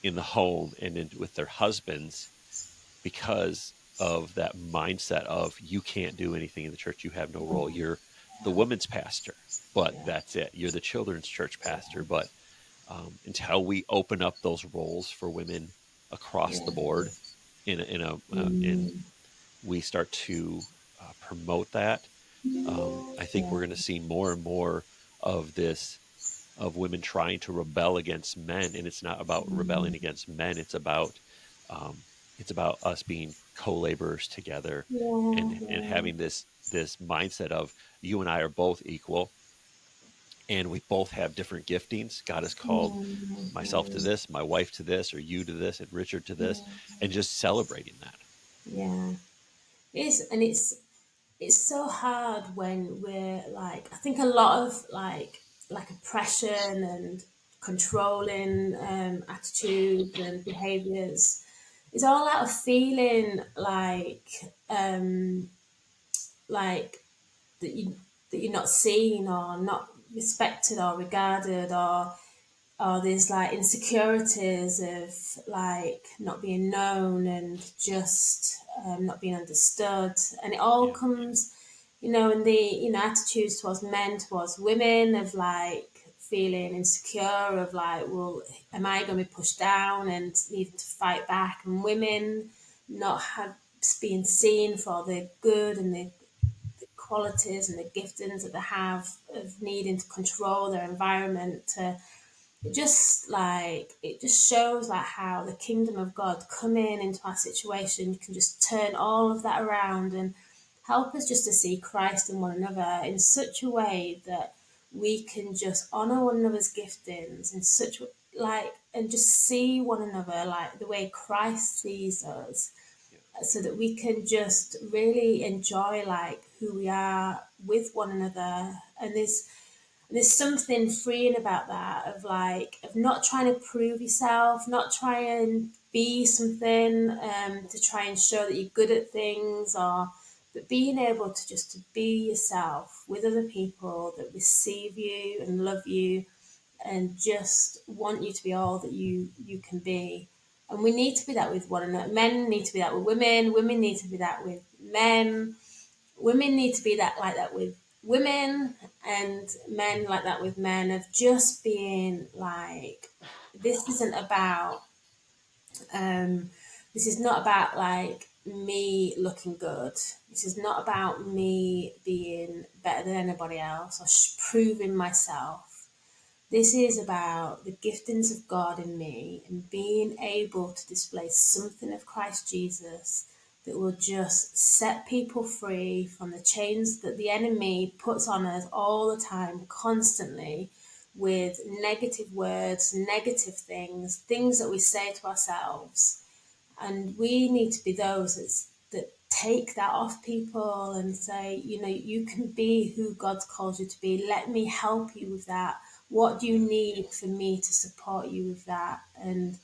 in the home and with their husbands because of that mindset of you can't do anything in the church. You have no role. You're the women's pastor, but Yeah. that's it. You're the children's church pastor. But until we open up those roles for women across the Yeah. board, in Mm. we start to promote that, I think we're Yeah. going to see more and more of this, of women trying to rebel against men, and it's not about rebelling Mm. against men. Um, it's about us being co-laborers together, Yeah. and Yeah. having this mindset of you and I are both equal, and we both have different giftings. God has called myself to Mm. this, my wife to this, or you to this, and Richard to this, Mm. and just celebrating that. Yeah. It is, and it's so hard when we're like, I think a lot of like oppression and controlling attitudes and behaviors is all out of feeling like that you're not seen or not respected or regarded, or there's like insecurities of like not being known and just not being understood, and it all Yeah, comes, in the attitudes towards men, towards women, of like feeling insecure, of like, well, am I going to be pushed down and needing to fight back, and women not have being seen for the good and the qualities and the giftings that they have, of needing to control their environment to, it just shows like how the kingdom of God coming into our situation can just turn all of that around and help us just to see Christ in one another in such a way that we can just honor one another's giftings in such like, and just see one another like the way Christ sees us, so that we can just really enjoy like who we are with one another. And there's something freeing about that, of like, of not trying to prove yourself, not try and be something to try and show that you're good at things, or but being able to just to be yourself with other people that receive you and love you and just want you to be all that you can be. And we need to be that with one another. Men need to be that with women. Women need to be that with men. Women need to be that like that with women, and men like that with men. Of just being like, this isn't about. Um, this is not about like me looking good. This is not about me being better than anybody else or proving myself. This is about the giftings of God in me and being able to display something of Christ Jesus that will just set people free from the chains that the enemy puts on us all the time, constantly, with negative words, negative things, things that we say to ourselves. And we need to be those that take that off people and say, you know, you can be who God's called you to be. Let me help you with that. What do you need for me to support you with that? And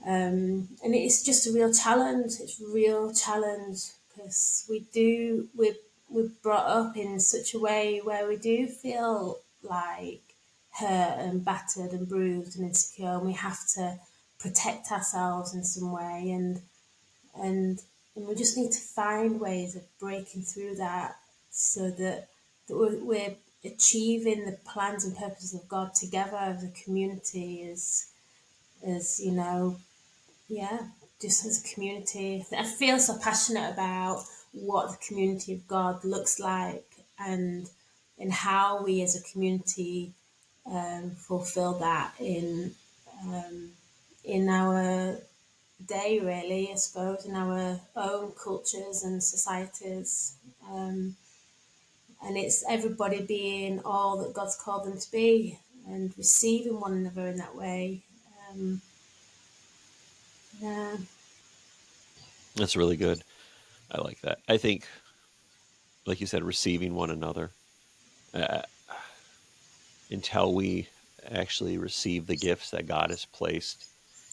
it's just a real challenge. It's a real challenge, because we're brought up in such a way where we do feel like hurt and battered and bruised and insecure, and we have to protect ourselves in some way, and we just need to find ways of breaking through that, so that we're achieving the plans and purposes of God together as a community, as you know, yeah, just as a community. I feel so passionate about what the community of God looks like, and how we as a community fulfill that in our day, really, I suppose, in our own cultures and societies. And it's everybody being all that God's called them to be and receiving one another in that way. Um, yeah. That's really good. I like that. I think, like you said, receiving one another, uh, until we actually receive the gifts that God has placed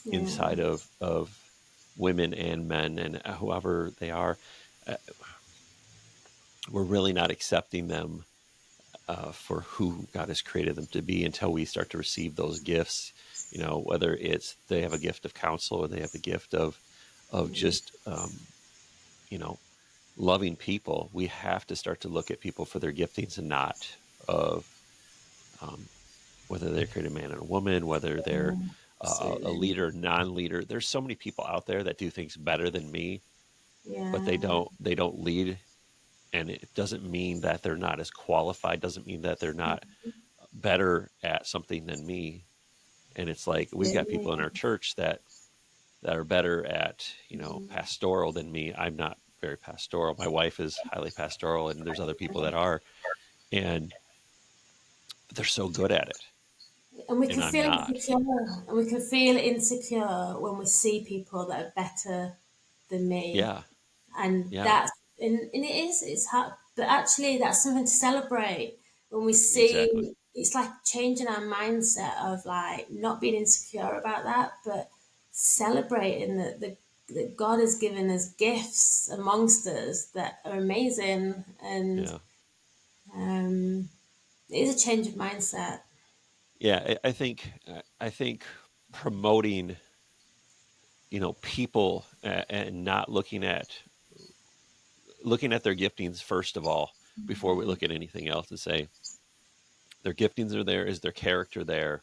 Yeah. inside of women and men and whoever they are, uh, we're really not accepting them for who God has created them to be until we start to receive those gifts. You know, whether it's they have a gift of counsel or they have a gift of just you know, loving people. We have to start to look at people for their giftings and not of whether they're created a man and a woman, whether they're a Absolutely. leader, non-leader. There's so many people out there that do things better than me, but Yeah. they don't lead, and it doesn't mean that they're not as qualified. Doesn't mean that they're not better at something than me. And it's like we've got people in our church that are better at, you know, pastoral than me. I'm not very pastoral. My wife is highly pastoral, and there's other people that are, and they're so good at it, And we and can I'm feel not. insecure. And we can feel insecure when we see people that are better than me. Yeah, And yeah, that's, and it's hard, but actually that's something to celebrate when we exactly. see. It's like changing our mindset of like not being insecure about that, but celebrating that God has given us gifts amongst us that are amazing. And Yeah, um, it is a change of mindset. yeah. I think promoting, you know, people and not looking at their giftings first of all before we look at anything else and say their giftings are there, is their character there,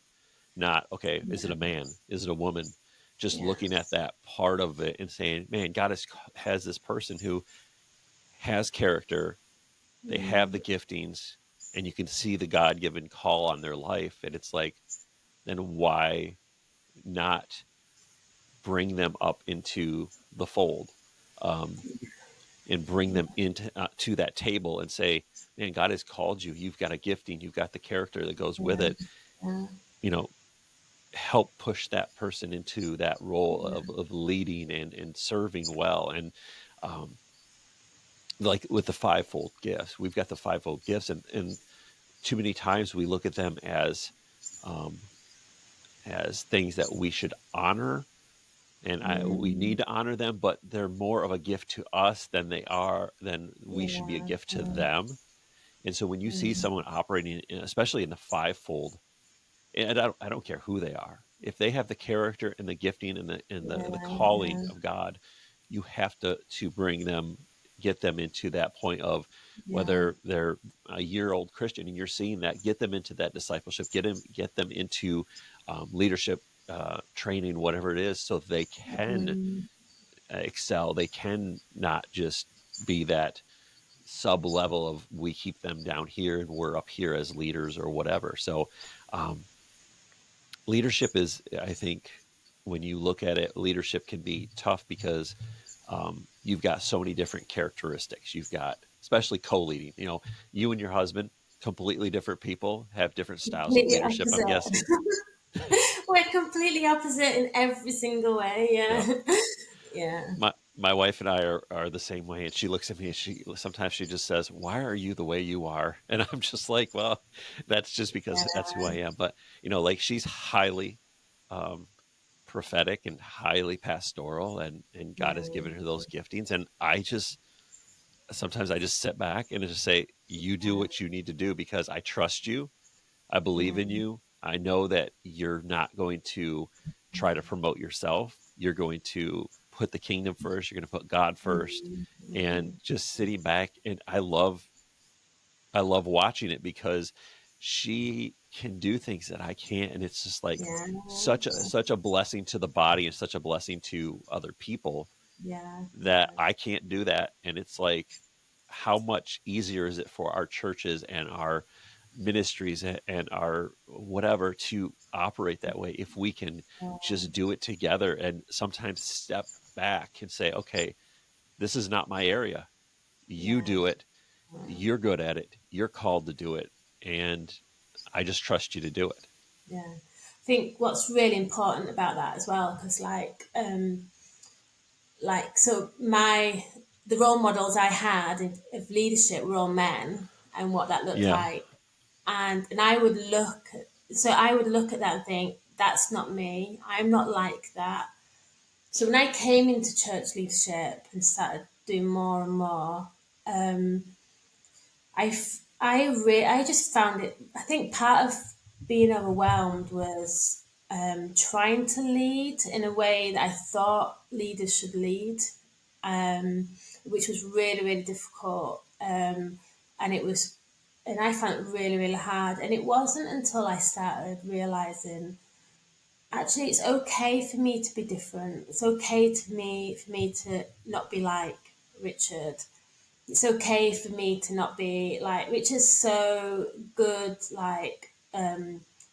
not okay, is it a man, is it a woman, just Yeah. looking at that part of it and saying, man, God has this person who has character, they have the giftings, and you can see the God-given call on their life, and it's like, then why not bring them up into the fold, um, and bring them into to that table and say, man, God has called you, you've got a gifting, you've got the character that goes with Yeah. it, Yeah. you know, help push that person into that role of leading and serving well. And um, like with the fivefold gifts, we've got the fivefold gifts, and too many times we look at them um, as things that we should honor, and we Mm, need to honor them, but they're more of a gift to us than we should be a yeah, gift to yeah, them. And so when you see mm, someone operating, especially in the fivefold, and I don't care who they are, if they have the character and the gifting and the yeah, calling yeah, of God, you have to bring them, get them into that point of, yeah, whether they're a year old Christian and you're seeing that, get them into that discipleship, get them into leadership training, whatever it is, so they can mm, excel. They can not just be that sub level of, we keep them down here and we're up here as leaders or whatever. So um, leadership is, I think, when you look at it, leadership can be tough because you've got so many different characteristics. You've got, especially co-leading, you and your husband, completely different people, have different styles of completely leadership, I'm opposite. guessing. We're completely opposite in every single way. Yeah. Yeah, yeah, My wife and I are the same way, and she looks at me and she just says, "Why are you the way you are?" And I'm just like, "Well, that's just because that's who I am." But like, she's highly um, prophetic and highly pastoral, and God has given her those giftings, and I just, sometimes I just sit back and just say, "You do what you need to do, because I trust you. I believe yeah, in you. I know that you're not going to try to promote yourself. You're going to put the kingdom first. You're going to put God first." mm, And mm, just sitting back, and I love watching it, because she can do things that I can't, and it's just like yeah, such a blessing to the body and such a blessing to other people, yeah, that I can't do that. And it's like, how much easier is it for our churches and our ministries and our whatever to operate that way, if we can yeah, just do it together, and sometimes step back and say, "Okay, this is not my area. You yeah, do it. You're good at it. You're called to do it. And I just trust you to do it." yeah. I think what's really important about that as well, because so the role models I had of leadership were all men, and what that looked Yeah. like, and I would look at that and think, that's not me. I'm not like that. So when I came into church leadership and started doing more and more, um, I just found it. I think part of being overwhelmed was trying to lead in a way that I thought leaders should lead, um, which was really really difficult. And it was, and I found it really really hard. And it wasn't until I started realizing, actually it's okay for me to be different. It's okay for me to not be like Richard. It's okay for me to not be like Richard's so good, like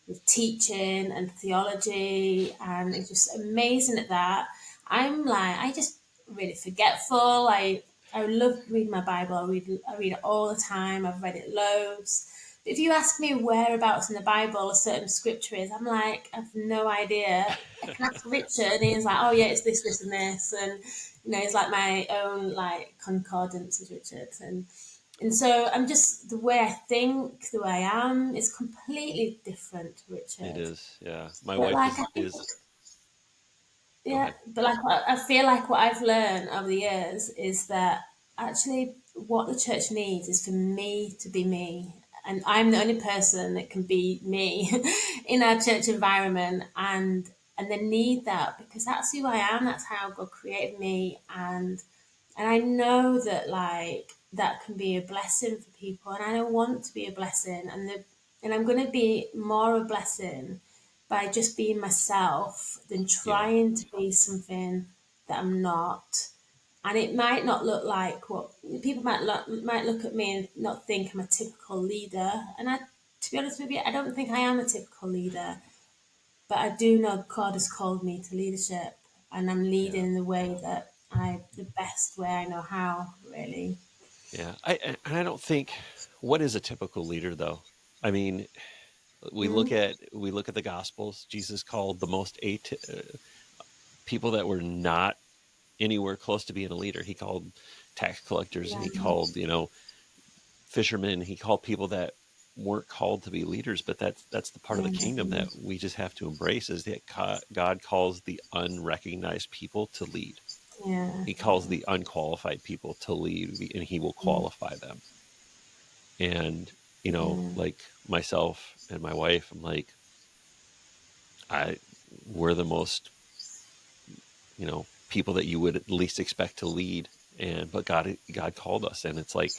with teaching and theology, and he's just amazing at that. I'm like, I just really forgetful. I love reading my Bible. I read it all the time. I've read it loads. But if you ask me whereabouts in the Bible a certain scripture is, I'm like, I've no idea. I can ask Richard, and he's like, oh yeah, it's this, this, and this, and it's like my own like concordance with Richard, and so I'm just, the way I think, the way I am is completely different to It Richard. is. Yeah. My But wife like is I think, is Go yeah, ahead. but like I feel like what I've learned over the years is that actually what the church needs is for me to be me. And I'm the only person that can be me in our church environment, and they need that, because that's who I am, that's how God created me, and I know that like that can be a blessing for people, and I don't want to be a blessing, and I'm going to be more a blessing by just being myself than Yeah. trying to be something that I'm not. And it might not look like what people might look at me and not think I'm a typical leader. And to be honest with you, I don't think I am a typical leader, but I do know God has called me to leadership, and I'm Yeah. leading in the way that the best way I know how, really. Yeah. And I don't think, what is a typical leader though? I mean, we look at the Gospels. Jesus called the most people that were not anywhere close to being a leader. He called tax collectors, and yeah, he called fishermen. He called people that weren't called to be leaders, but that's the part of the kingdom that we just have to embrace, is that God calls the unrecognized people to lead. yeah, He calls the unqualified people to lead, and he will qualify them. And like myself and my wife, I'm like, we're the most people that you would at least expect to lead, but God called us, and it's like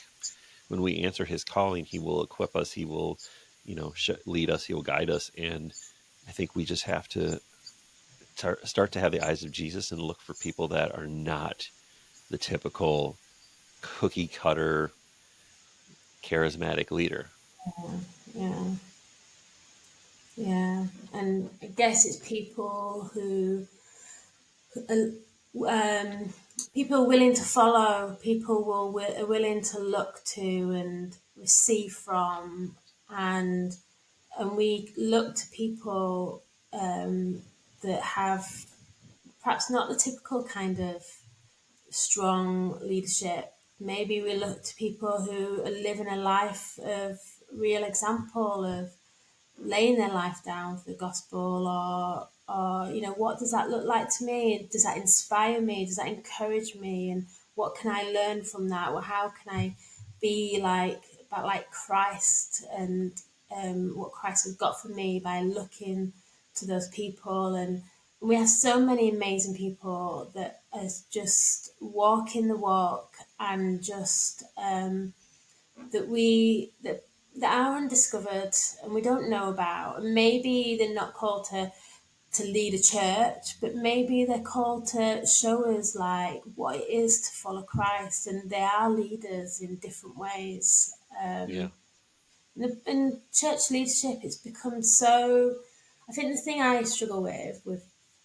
when we answer his calling, he will equip us, he will lead us, he will guide us. And I think we just have to start to have the eyes of Jesus and look for people that are not the typical cookie cutter charismatic leader. yeah, yeah. And I guess it's people who, um, people willing to follow, people are willing to look to and receive from, and we look to people that have perhaps not the typical kind of strong leadership. Maybe we look to people who are living a life of real example of laying their life down for the gospel, or what does that look like to me? Does that inspire me? Does that encourage me? And what can I learn from that? Well, how can I be like Christ, and what Christ has got for me by looking to those people? And we have so many amazing people that are just walking the walk, and just that are undiscovered and we don't know about. And maybe they're not called to lead a church, but maybe they're called to show us like what it is to follow Christ, and they are leaders in different ways. Yeah. In church leadership, it's become so. I think the thing I struggle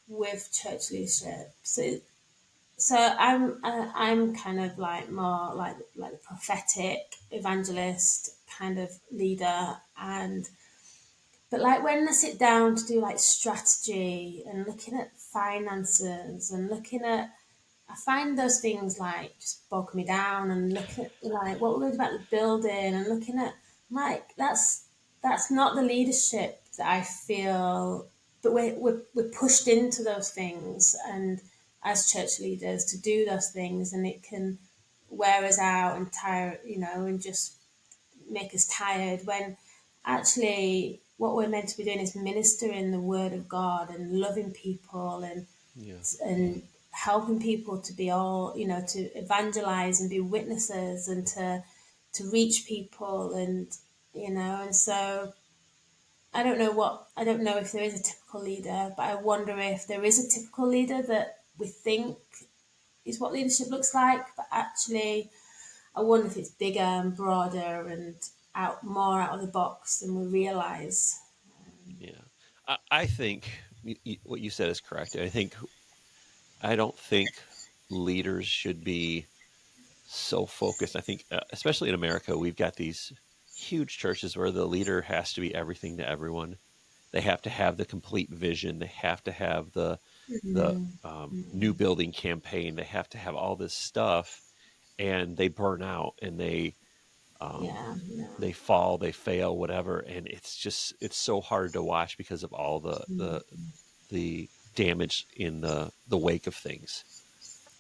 with church leadership. So I'm kind of like more like the prophetic evangelist kind of leader, and but like when I sit down to do like strategy and looking at finances and looking at, I find those things like just bog me down, and looking at like what we're about the building and looking at, like that's not the leadership that I feel. But we're pushed into those things, and as church leaders to do those things, and it can wear us out and tire, and just make us tired, when actually what we're meant to be doing is ministering the word of God and loving people, Yeah. and helping people to be all, to evangelize and be witnesses, and to reach people, and so I don't know if there is a typical leader, but I wonder if there is a typical leader that we think is what leadership looks like, but actually I wonder if it's bigger and broader and more out of the box than we realize. Yeah. I think what you said is correct. I don't think leaders should be so focused. I think, especially in America, we've got these huge churches where the leader has to be everything to everyone. They have to have the complete vision. They have to have the new building campaign. They have to have all this stuff, and they burn out, and Yeah, yeah, they fall, they fail, whatever. And it's so hard to watch because of all the damage in the wake of things.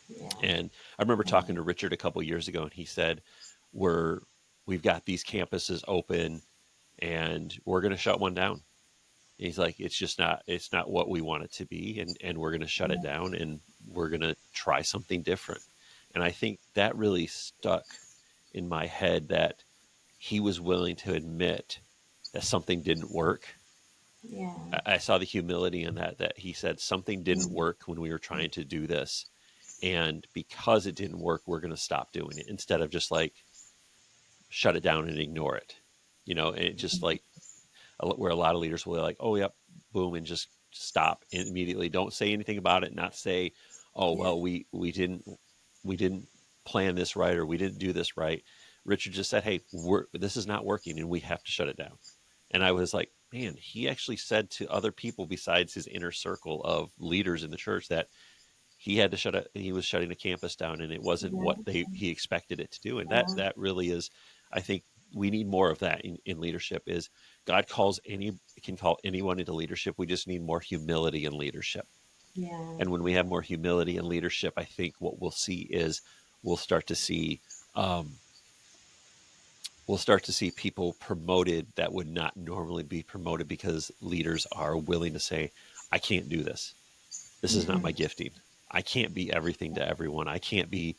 yeah, And I remember talking to Richard a couple years ago, and he said, we've got these campuses open, and we're going to shut one down. And he's like, it's not what we want it to be, and we're going to shut it down, and we're going to try something different. And I think that really stuck in my head, that he was willing to admit that something didn't work. yeah, I saw the humility in that he said something didn't work when we were trying to do this. And because it didn't work, we're going to stop doing it, instead of just like shut it down and ignore it. And it just like, where a lot of leaders will be like, oh, yep, boom, and just stop immediately. Don't say anything about it. Not say, oh, yeah, well, we didn't plan this right, or we didn't do this right. Richard just said, hey, this is not working, and we have to shut it down. And I was like, man, he actually said to other people besides his inner circle of leaders in the church that he was shutting a campus down, and it wasn't what he expected it to do. And that really is, I think we need more of that in leadership. Is God can call anyone into leadership. We just need more humility in leadership. Yeah. And when we have more humility in leadership, I think what we'll see is we'll start to see um, people promoted that would not normally be promoted, because leaders are willing to say, I can't do this. This is not my gifting. I can't be everything to everyone. I can't be,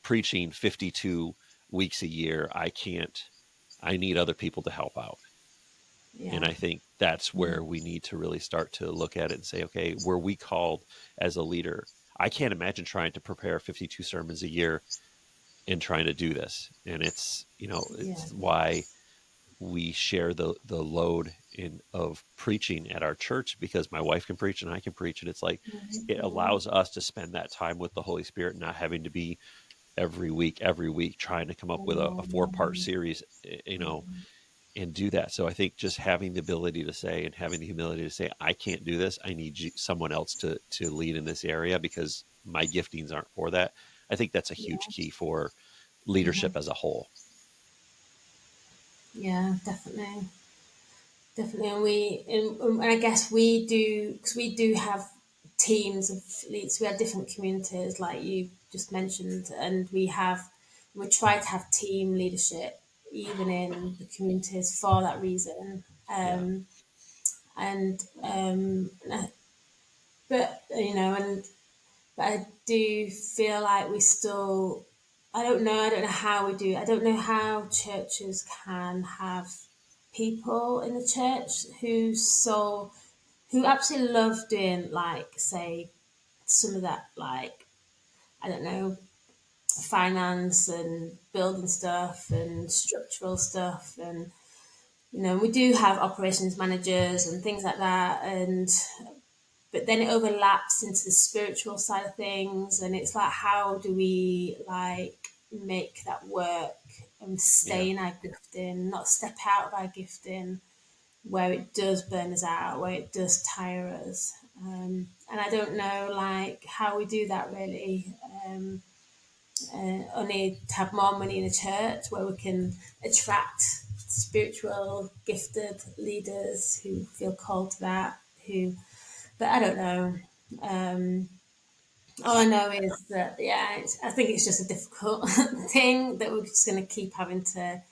preaching 52 weeks a year. I need other people to help out. And Yeah. I think that's where we need to really start to look at it and say, okay, were we called as a leader? I can't imagine trying to prepare 52 sermons a year and trying to do this. And it's Yeah. why we share the load of preaching at our church, because my wife can preach and I can preach. And it's like, it allows us to spend that time with the Holy Spirit, not having to be every week trying to come up with a 4-part series, and do that. So I think just having the ability to say, and having the humility to say, I can't do this. I need someone else to lead in this area because my giftings aren't for that. I think that's a huge key for leadership as a whole. Yeah, definitely. Definitely. And I guess we do, because we do have teams of leads. We have different communities, like you just mentioned, and we try to have team leadership even in the communities for that reason. Yeah. And but but I do feel like we still, I don't know how we do. I don't know how churches can have people in the church who absolutely love doing, like, say, some of that, like, I don't know, finance and building stuff and structural stuff. And we do have operations managers and things like that, and but then it overlaps into the spiritual side of things, and it's like, how do we, like, make that work and Yeah. stay in our gifting, not step out of our gifting where it does burn us out, where it does tire us. And I don't know, like, how we do that really. Only to have more money in the church where we can attract spiritual gifted leaders who feel called to that. But I don't know. Um, all I know is that, yeah, I think it's just a difficult thing that we're just going to keep having to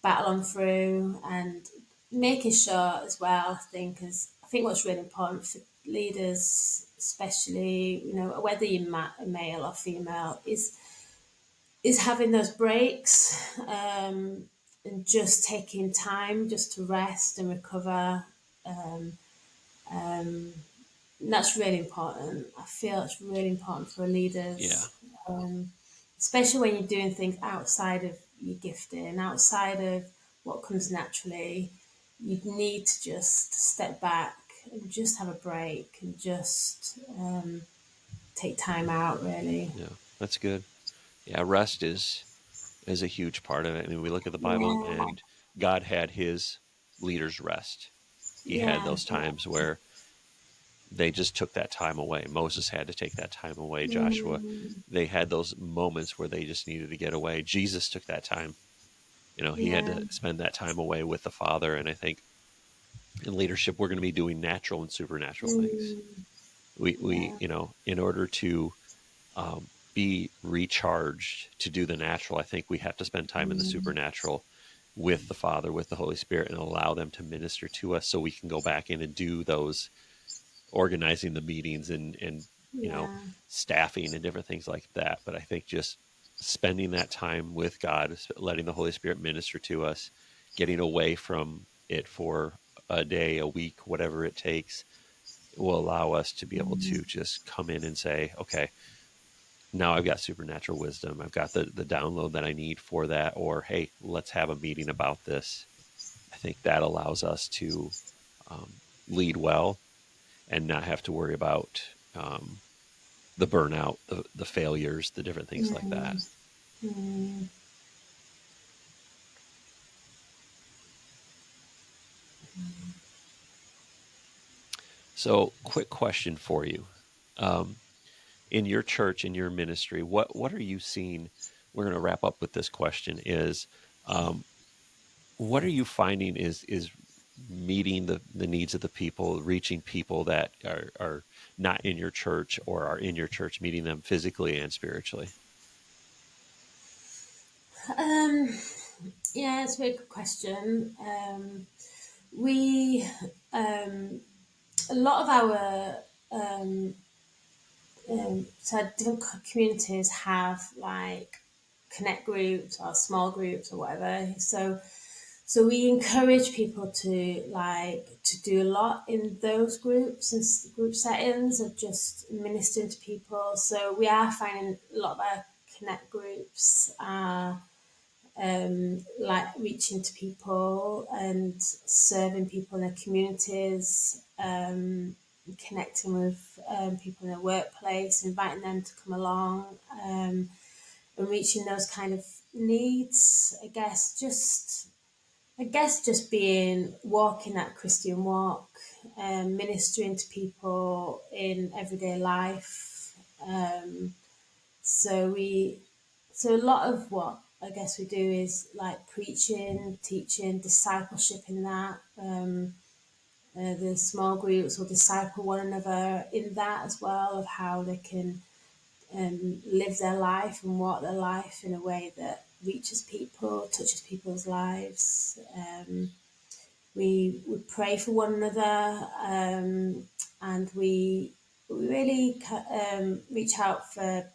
battle on through, and making sure as well, because I think what's really important for leaders, especially, whether you're male or female, is having those breaks, and just taking time just to rest and recover. And that's really important. I feel it's really important for Yeah. leaders, especially when you're doing things outside of your gifting, outside of what comes naturally. You need to just step back and just have a break and just take time out, really. Yeah. That's good. Yeah. Rest is a huge part of it. I mean, we look at the Bible, Yeah, and God had his leaders rest. He had yeah, those times where they just took that time away. Moses had to take that time away. Joshua, mm, they had those moments where they just needed to get away. Jesus took that time. He had yeah, to spend that time away with the Father. And I think in leadership, we're going to be doing natural and supernatural things. mm, We yeah, in order to be recharged to do the natural, I think we have to spend time in the mm, supernatural with the Father, with the Holy Spirit, and allow them to minister to us so we can go back in and do those, organizing the meetings and yeah, staffing and different things like that. But I think just spending that time with God, letting the Holy Spirit minister to us, getting away from it for a day, a week, whatever it takes, will allow us to be able to just come in and say, okay, now I've got supernatural wisdom. I've got the download that I need for that. Or, hey, let's have a meeting about this. I think that allows us to um, lead well and not have to worry about the burnout, the failures, the different things like that. mm, So, quick question for you. Um, in your church, in your ministry, what are you seeing? We're going to wrap up with this question: is um, what are you finding is meeting the needs of the people, reaching people that are not in your church or are in your church, meeting them physically and spiritually? Um, yeah, it's a very good question. We a lot of our so different communities have like connect groups or small groups or whatever. So we encourage people to do a lot in those groups and group settings of just ministering to people. So we are finding a lot of our connect groups are like reaching to people and serving people in their communities, connecting with people in their workplace, inviting them to come along, and reaching those kind of needs. I guess just being walking that Christian walk, ministering to people in everyday life. So we, so a lot of what I guess we do is like preaching, teaching, discipleship in that. The small groups will disciple one another in that as well of how they can live their life and walk their life in a way that reaches people, touches people's lives. We pray for one another, and we really reach out for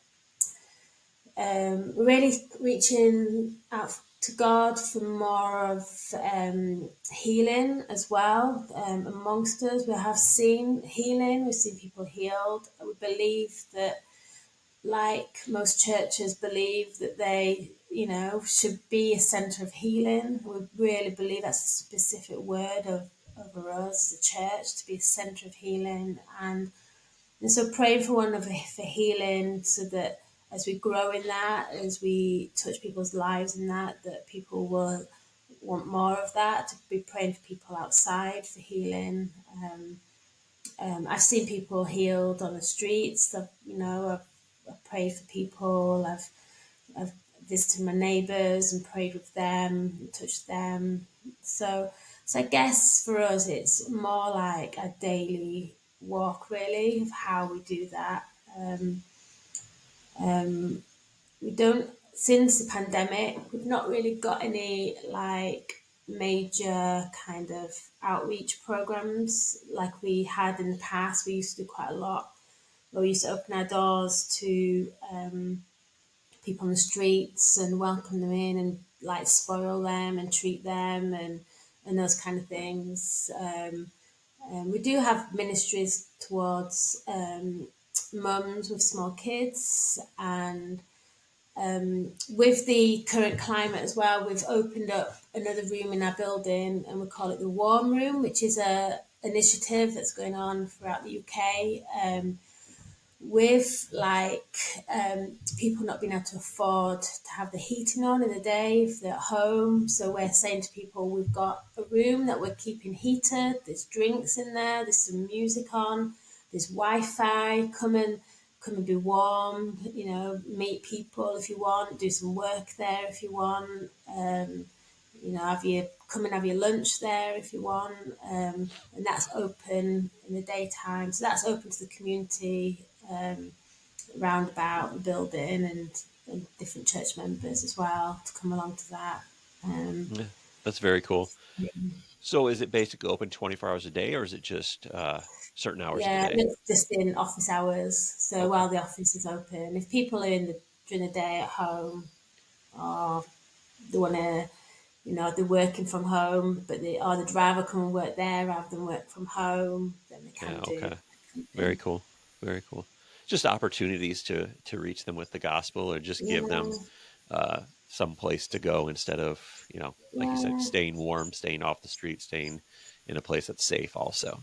really reaching out to God for more of healing as well amongst us. We have seen healing, we've seen people healed. We believe that, like most churches believe, that they, should be a centre of healing. We really believe that's a specific word of over us, the church, to be a centre of healing. And so praying for one another for healing, so that as we grow in that, as we touch people's lives in that, that people will want more of that, to be praying for people outside for healing. I've seen people healed on the streets. I've prayed for people. I've visited my neighbours and prayed with them, and touched them. So I guess for us, it's more like a daily walk, really, of how we do that. We don't, since the pandemic, we've not really got any like major kind of outreach programs like we had in the past. We used to do quite a lot. We used to open our doors to people on the streets and welcome them in and like spoil them and treat them and those kind of things. We do have ministries towards mums with small kids, and with the current climate as well, we've opened up another room in our building and we call it the Warm Room, which is a initiative that's going on throughout the UK. With people not being able to afford to have the heating on in the day if they're at home. So we're saying to people, we've got a room that we're keeping heated, there's drinks in there, there's some music on, there's Wi-Fi, come and be warm, meet people if you want, do some work there if you want, come and have your lunch there if you want, and that's open in the daytime. So that's open to the community, round about the building, and different church members as well to come along to that. Yeah, that's very cool. So, is it basically open 24 hours a day, or is it just certain hours of the Yeah, day? it's just in office hours. So Okay. while the office is open, if people are during the day at home, or they want to, they're working from home, but the driver come and work there rather than work from home, then they Yeah. can do Okay. Very something. cool. Very cool. Just opportunities to reach them with the gospel, or just give them Yeah, some place to go instead of, like you said, yeah, staying warm, staying off the street, staying in a place that's safe. Also,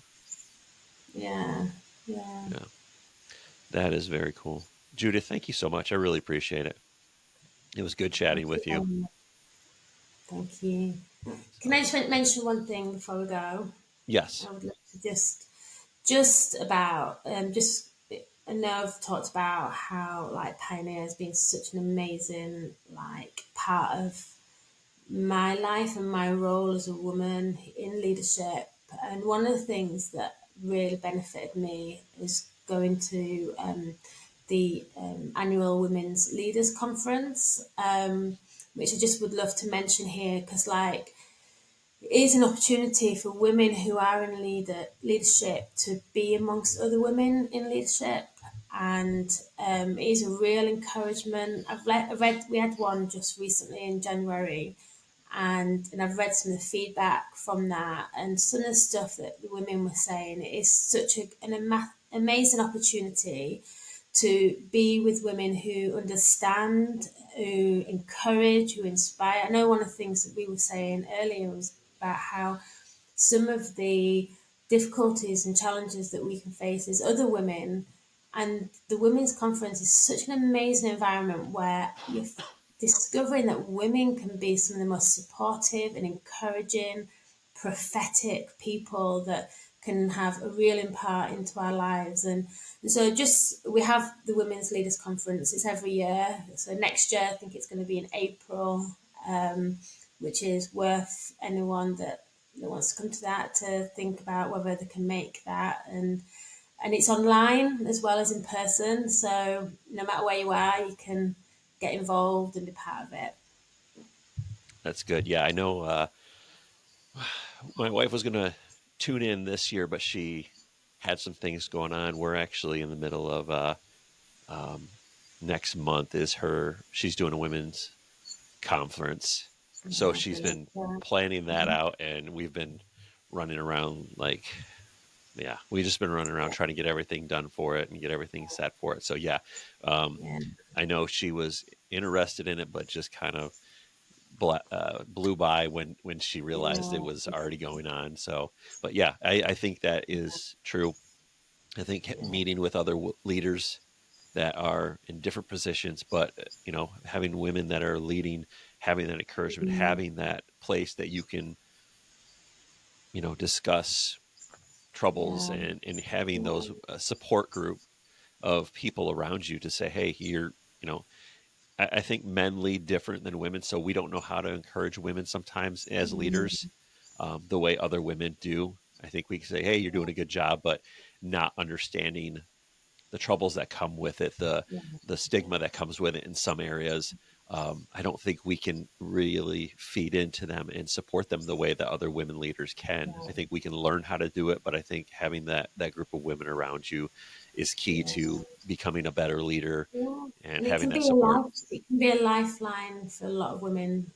yeah, yeah. yeah, that is very cool. Judith, thank you so much. I really appreciate it. It was good Thank chatting you. with you. Thank you. Can I So, just mention one thing before we go? yes. I would love to just just about just I know I've talked about how like Pioneer has been such an amazing like part of my life and my role as a woman in leadership. And one of the things that really benefited me is going to the annual Women's Leaders Conference, which I just would love to mention here because, like, it is an opportunity for women who are in leadership to be amongst other women in leadership. And it is a real encouragement. I read, we had one just recently in January, and I've read some of the feedback from that, and some of the stuff that the women were saying. It is such an amazing opportunity to be with women who understand, who encourage, who inspire. I know one of the things that we were saying earlier was about how some of the difficulties and challenges that we can face as other women. And the Women's Conference is such an amazing environment where you're discovering that women can be some of the most supportive and encouraging, prophetic people that can have a real impact into our lives. And so just we have the Women's Leaders Conference, it's every year. So next year, I think it's going to be in April, which is worth anyone that wants to come to that to think about whether they can make that. And it's online as well as in person. So no matter where you are, you can get involved and be part of it. That's good. Yeah, I know. My wife was going to tune in this year, but she had some things going on. We're actually in the middle of um, next month is she's doing a women's conference. So Yeah, she's brilliant. been Yeah. planning that out, and we've been running around like, yeah, we've just been running around trying to get everything done for it and get everything set for it. So yeah, um, Yeah. I know she was interested in it, but just kind of blew by when she realized it Yeah. was already going on. So, but yeah, I think that is true. I think meeting with other leaders that are in different positions, but having women that are leading, having that encouragement, Mm, having that place that you can, discuss troubles yeah. and having Yeah. those support group of people around you to say, hey, you're, I think men lead different than women, so we don't know how to encourage women sometimes as leaders the way other women do. I think we can say, hey, you're doing a good job, but not understanding the troubles that come with it, Yeah. the stigma that comes with it in some areas. I don't think we can really feed into them and support them the way that other women leaders can. I think we can learn how to do it, but I think having that group of women around you is key Yeah. to becoming a better leader Yeah. and And it having can that be a support. it can be a lifeline for a lot of women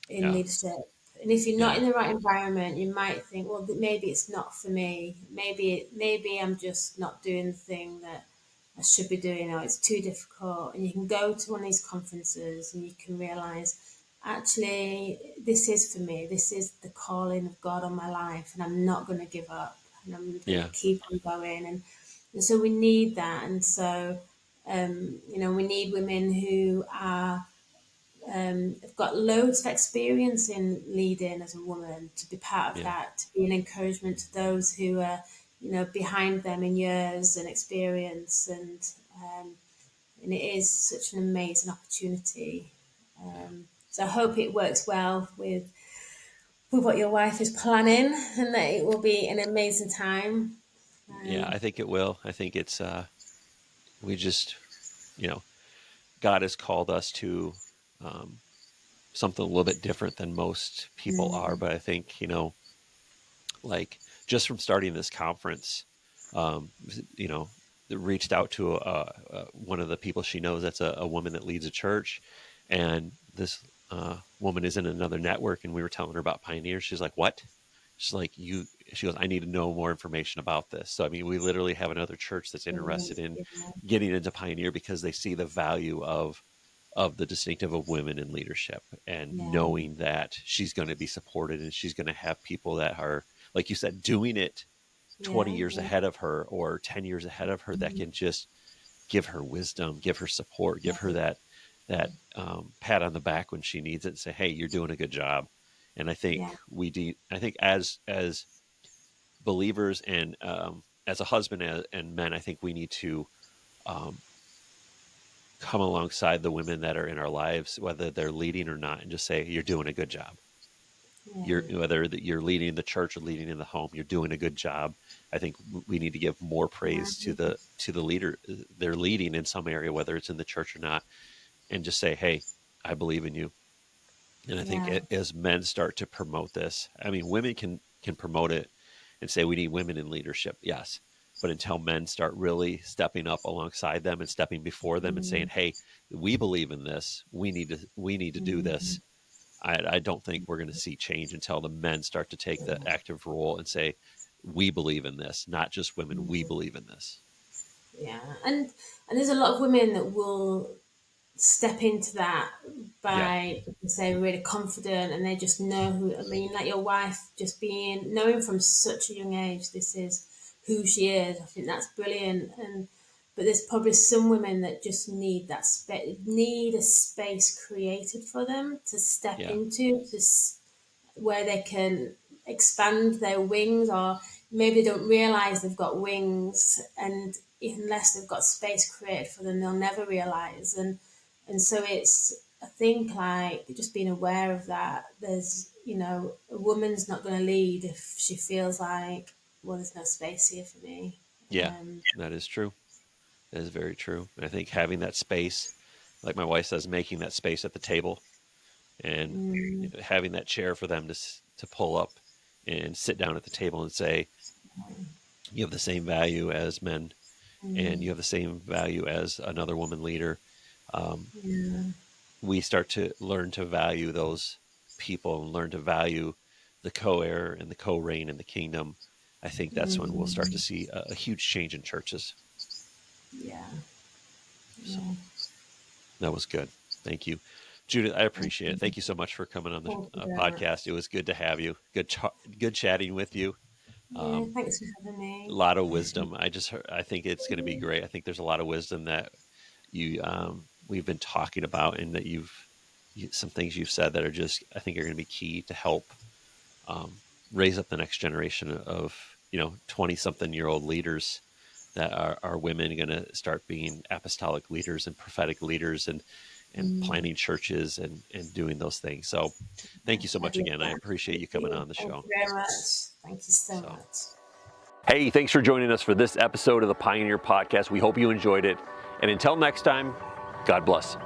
in Yeah, leadership. And if you're not yeah, in the right environment, you might think, well, maybe it's not for me. Maybe I'm just not doing the thing that I should be doing, or it's too difficult. And you can go to one of these conferences and you can realize, actually, this is for me. This is the calling of God on my life, and I'm not going to give up, and I'm going to yeah, keep on going. And so we need that. And so, we need women who are have got loads of experience in leading as a woman to be part of yeah, that, to be an encouragement to those who are, behind them in years and experience. And it is such an amazing opportunity. yeah. So I hope it works well with what your wife is planning, and that it will be an amazing time. Yeah, Um, I think it will. I think it's we just, you know, God has called us to um, something a little bit different than most people are. mm, But I think, like just from starting this conference, um, you know, reached out to one of the people she knows that's a woman that leads a church, and this woman is in another network, and we were telling her about Pioneers. She's like, "What?" She's like, "You?" She goes, "I need to know more information about this." So I mean, we literally have another church that's brilliant. interested in Yeah, getting into Pioneer because they see the value of the distinctive of women in leadership and yeah, knowing that she's going to be supported and she's going to have people that are, like you said, doing it 20 yeah, years yeah, ahead of her or 10 years ahead of her that can just give her wisdom, give her support, give her that pat on the back when she needs it and say, hey, you're doing a good job. And I think yeah, I think as believers and as a husband and men, I think we need to come alongside the women that are in our lives, whether they're leading or not, and just say, you're doing a good job. Whether you're leading the church or leading in the home, you're doing a good job. I think we need to give more praise to the leader. They're leading in some area, whether it's in the church or not, and just say, hey, I believe in you. And I think as men start to promote this, I mean, women can promote it and say we need women in leadership, yes. But until men start really stepping up alongside them and stepping before them and saying, hey, we believe in this, we need to do this, I don't think we're going to see change until the men start to take the active role and say, we believe in this, not just women, we believe in this. Yeah, and there's a lot of women that will step into that by say really confident, and they just know who. I mean, like your wife, just knowing from such a young age, this is who she is. I think that's brilliant. And but there's probably some women that just need that need a space created for them to step into, where they can expand their wings, or maybe they don't realize they've got wings, and unless they've got space created for them, they'll never realize. And so it's, I think, like just being aware of that. There's, a woman's not going to lead if she feels like, well, there's no space here for me. Yeah, that is true. That is very true. And I think having that space, like my wife says, making that space at the table and having that chair for them to pull up and sit down at the table and say, you have the same value as men and you have the same value as another woman leader. We start to learn to value those people and learn to value the co-heir and the co-reign in the kingdom. I think that's when we'll start to see a huge change in churches. So that was good. Thank you, Judith. I appreciate it. Thank you so much for coming on the podcast. It was good to have you. Good chatting with you. Thanks for having me. A lot of wisdom. I think it's going to be great. I think there's a lot of wisdom that we've been talking about, and that some things you've said that are just, I think, are going to be key to help raise up the next generation of 20-something-year-old leaders that are women going to start being apostolic leaders and prophetic leaders and planning churches and doing those things. So thank you so much again. I appreciate you coming on the show. Thank you very much. Thank you so much. Hey, thanks for joining us for this episode of the Pioneer Podcast. We hope you enjoyed it. And until next time, God bless.